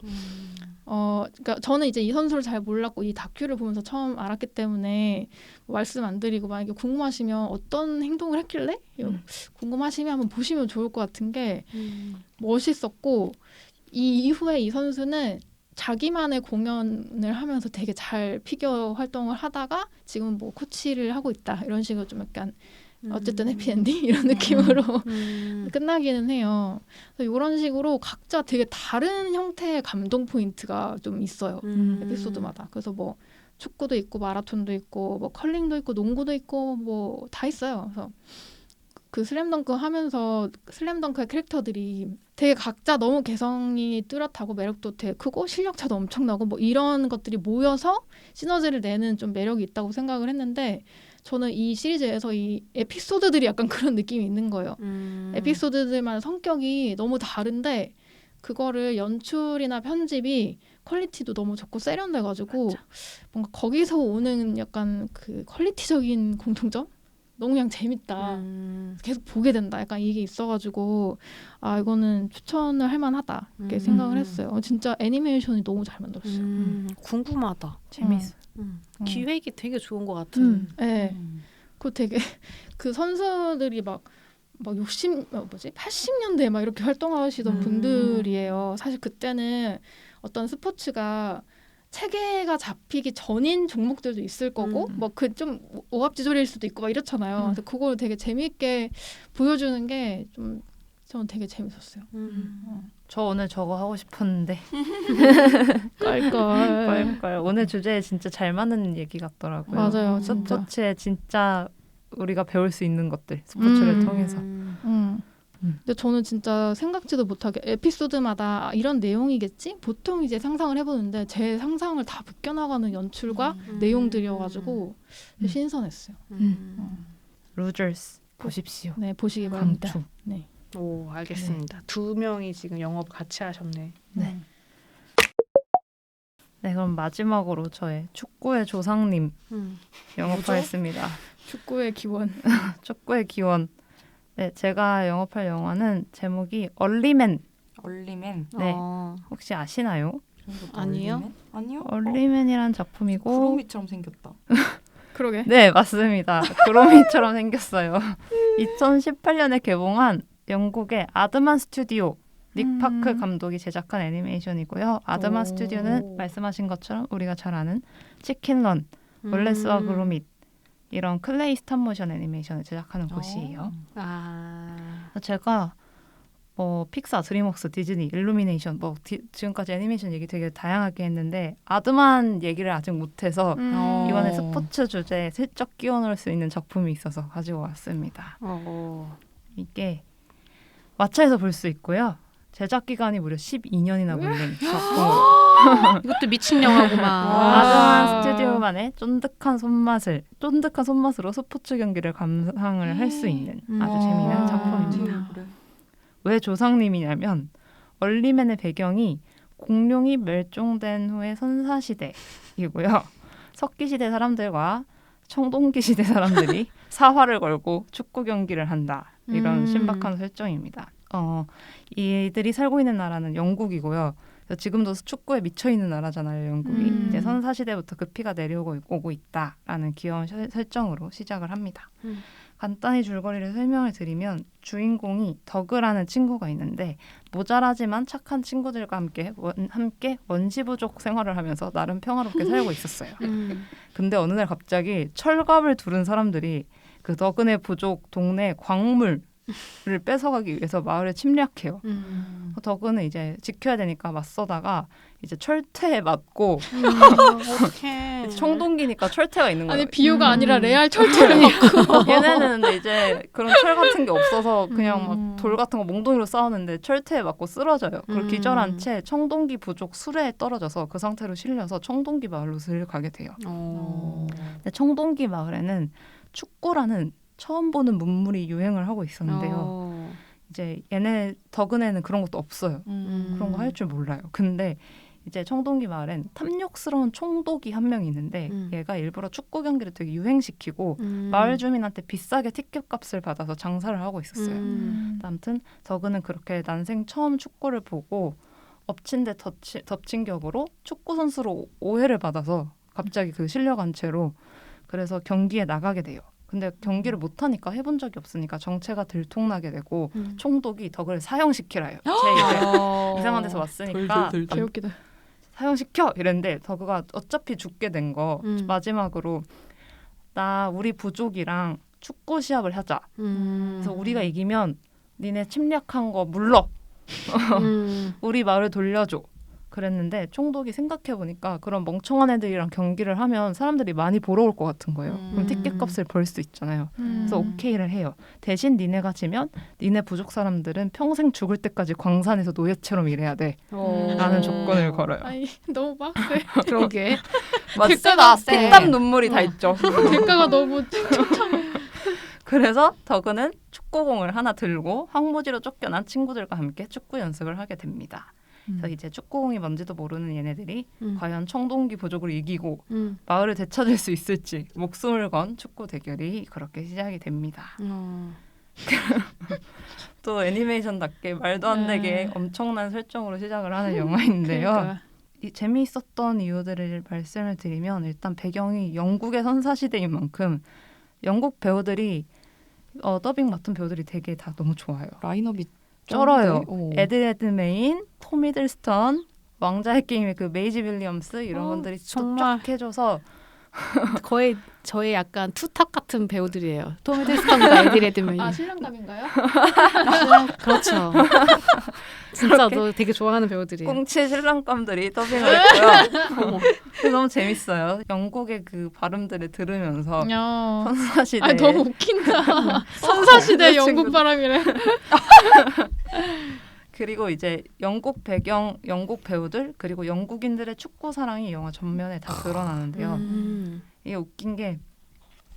그러니까 저는 이제 이 선수를 잘 몰랐고 이 다큐를 보면서 처음 알았기 때문에 말씀 안 드리고 만약에 궁금하시면 어떤 행동을 했길래 궁금하시면 한번 보시면 좋을 것 같은 게 멋있었고 이 이후에 이 선수는 자기만의 공연을 하면서 되게 잘 피겨 활동을 하다가 지금 뭐 코치를 하고 있다 이런 식으로 좀 약간 어쨌든 해피엔딩 이런 느낌으로 끝나기는 해요. 그래서 이런 식으로 각자 되게 다른 형태의 감동 포인트가 좀 있어요. 에피소드마다. 그래서 뭐 축구도 있고 마라톤도 있고 뭐 컬링도 있고 농구도 있고 뭐 다 있어요. 그래서 그 슬램덩크 하면서 슬램덩크의 캐릭터들이 되게 각자 너무 개성이 뚜렷하고 매력도 되게 크고 실력차도 엄청나고 뭐 이런 것들이 모여서 시너지를 내는 좀 매력이 있다고 생각을 했는데 저는 이 시리즈에서 이 에피소드들이 약간 그런 느낌이 있는 거예요. 에피소드들만 성격이 너무 다른데 그거를 연출이나 편집이 퀄리티도 너무 좋고 세련돼가지고 맞아. 뭔가 거기서 오는 약간 그 퀄리티적인 공통점? 너무 그냥 재밌다. 계속 보게 된다. 약간 이게 있어가지고 아 이거는 추천을 할 만하다 이렇게 생각을 했어요. 진짜 애니메이션이 너무 잘 만들었어요. 궁금하다. 재밌어. 기획이 되게 좋은 것 같아. 네. 그 되게 그 선수들이 막 80년대에 막 이렇게 활동하시던 분들이에요. 사실 그때는 어떤 스포츠가 체계가 잡히기 전인 종목들도 있을 거고 뭐 그 좀 오합지졸일 수도 있고 막 이렇잖아요. 그래서 그걸 되게 재미있게 보여주는 게 좀 저는 되게 재밌었어요. 저 오늘 저거 하고 싶었는데 깔깔. 오늘 주제에 진짜 잘 맞는 얘기 같더라고요. 맞아요, 진짜. 스포츠에 진짜 우리가 배울 수 있는 것들 스포츠를 통해서. 근데 저는 진짜 생각지도 못하게 에피소드마다 이런 내용이겠지? 보통 이제 상상을 해보는데 제 상상을 다 벗겨나가는 연출과 내용들이어가지고 신선했어요. 루저스 보십시오. 네, 보시기 바랍니다. 강추. 네. 오, 알겠습니다. 두 명이 지금 영업 같이 하셨네. 네. 네, 그럼 마지막으로 저의 축구의 조상님 영업하겠습니다. 축구의 기원. 축구의 기원. 네, 제가 영업할 영화는 제목이 얼리맨. 얼리맨. 네, 혹시 아시나요? 아니요. 얼리맨? 아니요. 얼리맨이란 작품이고 구름이처럼 생겼다. 그러게. 네, 맞습니다. 그로미처럼 생겼어요. 2018년에 개봉한 영국의 아드만 스튜디오 닉 파크 감독이 제작한 애니메이션이고요. 아드만 스튜디오는 말씀하신 것처럼 우리가 잘 아는 치킨런, 월레스와 그로밋 이런 클레이 스탑모션 애니메이션을 제작하는 곳이에요. 제가 픽사, 드림웍스, 디즈니, 일루미네이션 지금까지 애니메이션 얘기 되게 다양하게 했는데 아드만 얘기를 아직 못해서 이번에 스포츠 주제에 슬쩍 끼워 넣을 수 있는 작품이 있어서 가지고 왔습니다. 이게 왓챠에서 볼 수 있고요. 제작 기간이 무려 12년이나 걸린 작품. 이것도 미친 영화구만. 아드만 스튜디오만의 쫀득한 손맛으로 스포츠 경기를 감상을 할 수 있는 아주 재미있는 작품입니다. 왜 조상님이냐면 얼리맨의 배경이 공룡이 멸종된 후의 선사시대이고요. 석기시대 사람들과 청동기시대 사람들이 사활을 걸고 축구 경기를 한다. 이런 신박한 설정입니다. 이들이 살고 있는 나라는 영국이고요. 지금도 축구에 미쳐있는 나라잖아요. 영국이. 이제 선사시대부터 그 피가 내려오고 있다라는 귀여운 설정으로 시작을 합니다. 간단히 줄거리를 설명을 드리면 주인공이 더그라는 친구가 있는데 모자라지만 착한 친구들과 함께 원시부족 생활을 하면서 나름 평화롭게 살고 있었어요. 근데 어느 날 갑자기 철갑을 두른 사람들이 그 더그네 부족 동네 광물을 뺏어가기 위해서 마을을 침략해요. 더그는 이제 지켜야 되니까 맞서다가 이제 철퇴에 맞고 어떡해. 청동기니까 철퇴가 있는 거예요. 아니 비유가 아니라 레알 철퇴를 맞고 얘네는 근데 이제 그런 철 같은 게 없어서 그냥 막 돌 같은 거 몽둥이로 싸우는데 철퇴에 맞고 쓰러져요. 그리고 기절한 채 청동기 부족 수레에 떨어져서 그 상태로 실려서 청동기 마을로 가게 돼요. 근데 청동기 마을에는 축구라는 처음 보는 문물이 유행을 하고 있었는데요. 이제 얘네 덕은에는 그런 것도 없어요. 그런 거 할 줄 몰라요. 근데 이제 청동기 마을엔 탐욕스러운 총독이 한 명 있는데 얘가 일부러 축구 경기를 되게 유행시키고 마을 주민한테 비싸게 티켓 값을 받아서 장사를 하고 있었어요. 아무튼 덕은은 그렇게 난생 처음 축구를 보고 엎친 데 덮친 격으로 축구 선수로 오해를 받아서 갑자기 그 실려간 채로 그래서 경기에 나가게 돼요. 근데 경기를 못하니까 해본 적이 없으니까 정체가 들통나게 되고 총독이 덕을 사형시키라 해요. 제 이제 이상한 데서 왔으니까 개웃기다. 사형시켜! 이랬는데 덕우가 어차피 죽게 된 거 마지막으로 나 우리 부족이랑 축구 시합을 하자. 그래서 우리가 이기면 니네 침략한 거 물러. 우리 마을 돌려줘. 그랬는데 총독이 생각해보니까 그런 멍청한 애들이랑 경기를 하면 사람들이 많이 보러 올 것 같은 거예요. 그럼 티켓 값을 벌 수 있잖아요. 그래서 오케이를 해요. 대신 니네가 지면 니네 부족 사람들은 평생 죽을 때까지 광산에서 노예처럼 일해야 돼. 라는 조건을 걸어요. 아니 너무 빡세. 그러게. 맞다. 피땀 눈물이 다 있죠. 대가가 너무 처참해. 그래서 덕은은 축구공을 하나 들고 황무지로 쫓겨난 친구들과 함께 축구 연습을 하게 됩니다. 그래서 이제 축구공이 뭔지도 모르는 얘네들이 과연 청동기 부족을 이기고 마을을 되찾을 수 있을지 목숨을 건 축구 대결이 그렇게 시작이 됩니다. 또 애니메이션답게 말도 안 되게 엄청난 설정으로 시작을 하는 영화인데요. 그러니까. 이 재미있었던 이유들을 말씀을 드리면 일단 배경이 영국의 선사시대인 만큼 영국 배우들이 더빙 맡은 배우들이 되게 다 너무 좋아요. 라인업이 쩔어요. 오. 에드 레드메인, 톰 히들스턴, 왕자의 게임의 그 메이지 윌리엄스 이런 분들이 정말. 쫙 해줘서 거의 저의 약간 투탑 같은 배우들이에요. 톰 히들스턴과 에디 레드메인. 아 신랑감인가요? 그렇죠. 진짜 너 되게 좋아하는 배우들이에요. 꽁치 신랑감들이 더빙을 했고요. 너무 재밌어요. 영국의 그 발음들을 들으면서 선사시대. 아 너무 웃긴다. 선사시대 영국 바람이래. 그리고 이제 영국 배경, 영국 배우들 그리고 영국인들의 축구 사랑이 영화 전면에 다 드러나는데요. 이게 웃긴 게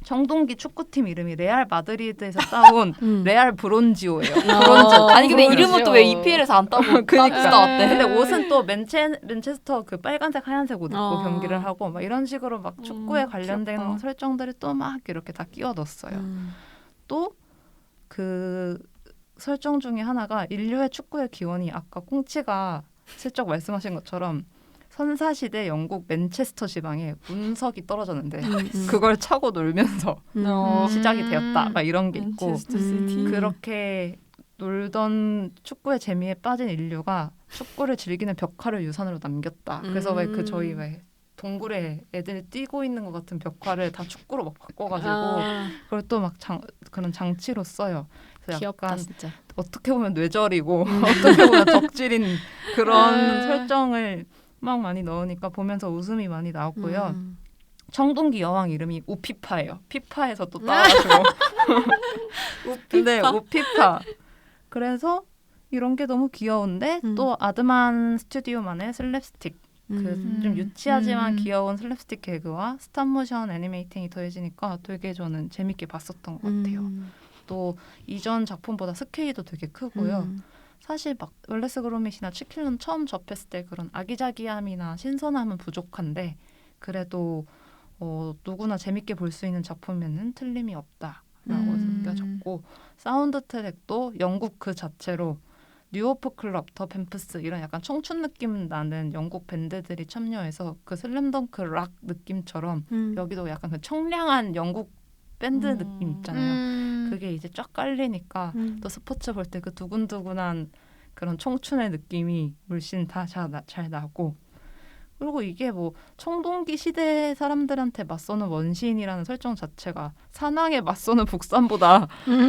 청동기 축구팀 이름이 레알 마드리드에서 따온 레알 브론지오예요. 브론즈. 아니 근데 이름은 또 왜 EPL에서 안 따고 그러니까. 나왔대? 근데 옷은 또 맨체스터 그 빨간색 하얀색 옷 입고 경기를 하고 막 이런 식으로 막 축구에 관련된 귀엽다. 설정들을 또 막 이렇게 다 끼워 넣었어요. 또 그 설정 중에 하나가 인류의 축구의 기원이 아까 꽁치가 슬쩍 말씀하신 것처럼 선사시대 영국 맨체스터 지방에 운석이 떨어졌는데 그걸 차고 놀면서 시작이 되었다. 막 이런 게 있고 맨체스터 시티. 그렇게 놀던 축구의 재미에 빠진 인류가 축구를 즐기는 벽화를 유산으로 남겼다. 그래서 왜 그 저희 왜 동굴에 애들 뛰고 있는 것 같은 벽화를 다 축구로 막 바꿔가지고 그걸 또 막 그런 장치로 써요. 그래서 귀엽다 약간 진짜. 어떻게 보면 뇌절이고 어떻게 보면 덕질인 그런 설정을 막 많이 넣으니까 보면서 웃음이 많이 나왔고요. 청동기 여왕 이름이 우피파예요. 피파에서 또 따와가지고 근데 우피파. 그래서 이런 게 너무 귀여운데 또 아드만 스튜디오만의 슬랩스틱 그 좀 유치하지만 귀여운 슬랩스틱 개그와 스탑모션 애니메이팅이 더해지니까 되게 저는 재밌게 봤었던 것 같아요. 또 이전 작품보다 스케일도 되게 크고요. 사실 막 웰레스 그로밋이나 치킨은 처음 접했을 때 그런 아기자기함이나 신선함은 부족한데 그래도 누구나 재밌게 볼 수 있는 작품에는 틀림이 없다라고 느껴졌고 사운드 트랙도 영국 그 자체로 뉴오프 클럽, 더 뱀프스 이런 약간 청춘 느낌 나는 영국 밴드들이 참여해서 그 슬램덩크 락 느낌처럼 여기도 약간 그 청량한 영국 밴드 느낌 있잖아요. 그게 이제 쫙 깔리니까 또 스포츠 볼 때 그 두근두근한 그런 청춘의 느낌이 물씬 다 잘 나고 그리고 이게 뭐 청동기 시대 사람들한테 맞서는 원시인이라는 설정 자체가 사낭에 맞서는 북산보다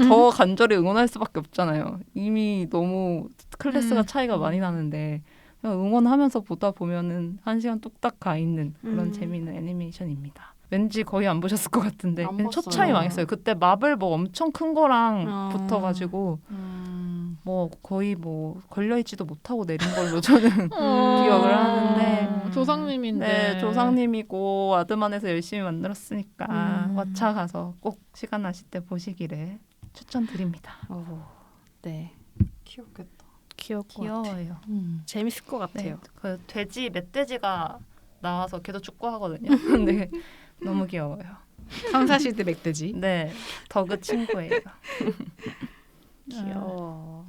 더 간절히 응원할 수밖에 없잖아요. 이미 너무 클래스가 차이가 많이 나는데 그냥 응원하면서 보다 보면은 1시간 뚝딱 가 있는 그런 재미있는 애니메이션입니다. 왠지 거의 안 보셨을 것 같은데 안 첫 봤어요. 차이 망했어요. 그때 마블 뭐 엄청 큰 거랑 붙어가지고 뭐 거의 뭐 걸려있지도 못하고 내린 걸로 저는 기억을 하는데 조상님인데. 네, 조상님이고 아드만에서 열심히 만들었으니까 왓챠 가서 꼭 시간 나실 때 보시기를 추천드립니다. 네. 귀엽겠다. 귀여울 것 같아요. 귀여워요. 재밌을 것 네, 같아요. 그 돼지 멧돼지가 나와서 걔도 축구하거든요. 근데 너무 귀여워요. 3-4시대 멧돼지. 네, 더그 친구예요. 귀여워.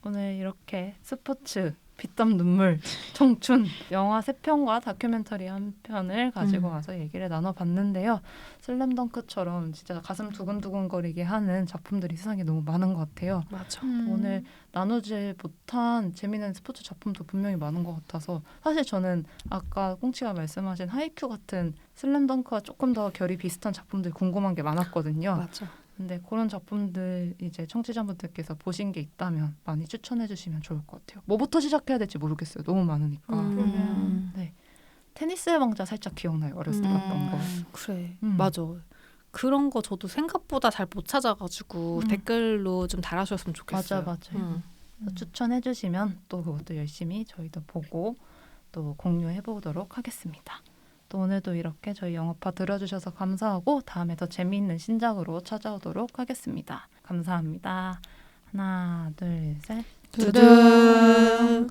오늘 이렇게 스포츠, 피땀 눈물, 청춘 영화 3편과 다큐멘터리 1편을 가지고 와서 얘기를 나눠봤는데요. 슬램덩크처럼 진짜 가슴 두근두근거리게 하는 작품들이 세상에 너무 많은 것 같아요. 맞아. 오늘 나누지 못한 재미있는 스포츠 작품도 분명히 많은 것 같아서 사실 저는 아까 꽁치가 말씀하신 하이큐 같은 슬램덩크와 조금 더 결이 비슷한 작품들이 궁금한 게 많았거든요. 맞아. 근데 그런 작품들 이제 청취자분들께서 보신 게 있다면 많이 추천해 주시면 좋을 것 같아요. 뭐부터 시작해야 될지 모르겠어요. 너무 많으니까. 네. 테니스의 왕자 살짝 기억나요. 어렸을 때 봤던 거. 그래. 맞아. 그런 거 저도 생각보다 잘 못 찾아가지고 댓글로 좀 달아주셨으면 좋겠어요. 맞아요. 추천해 주시면 또 그것도 열심히 저희도 보고 또 공유해 보도록 하겠습니다. 또 오늘도 이렇게 저희 영화파 들어주셔서 감사하고 다음에 더 재미있는 신작으로 찾아오도록 하겠습니다. 감사합니다. 하나, 둘, 셋. 두둥.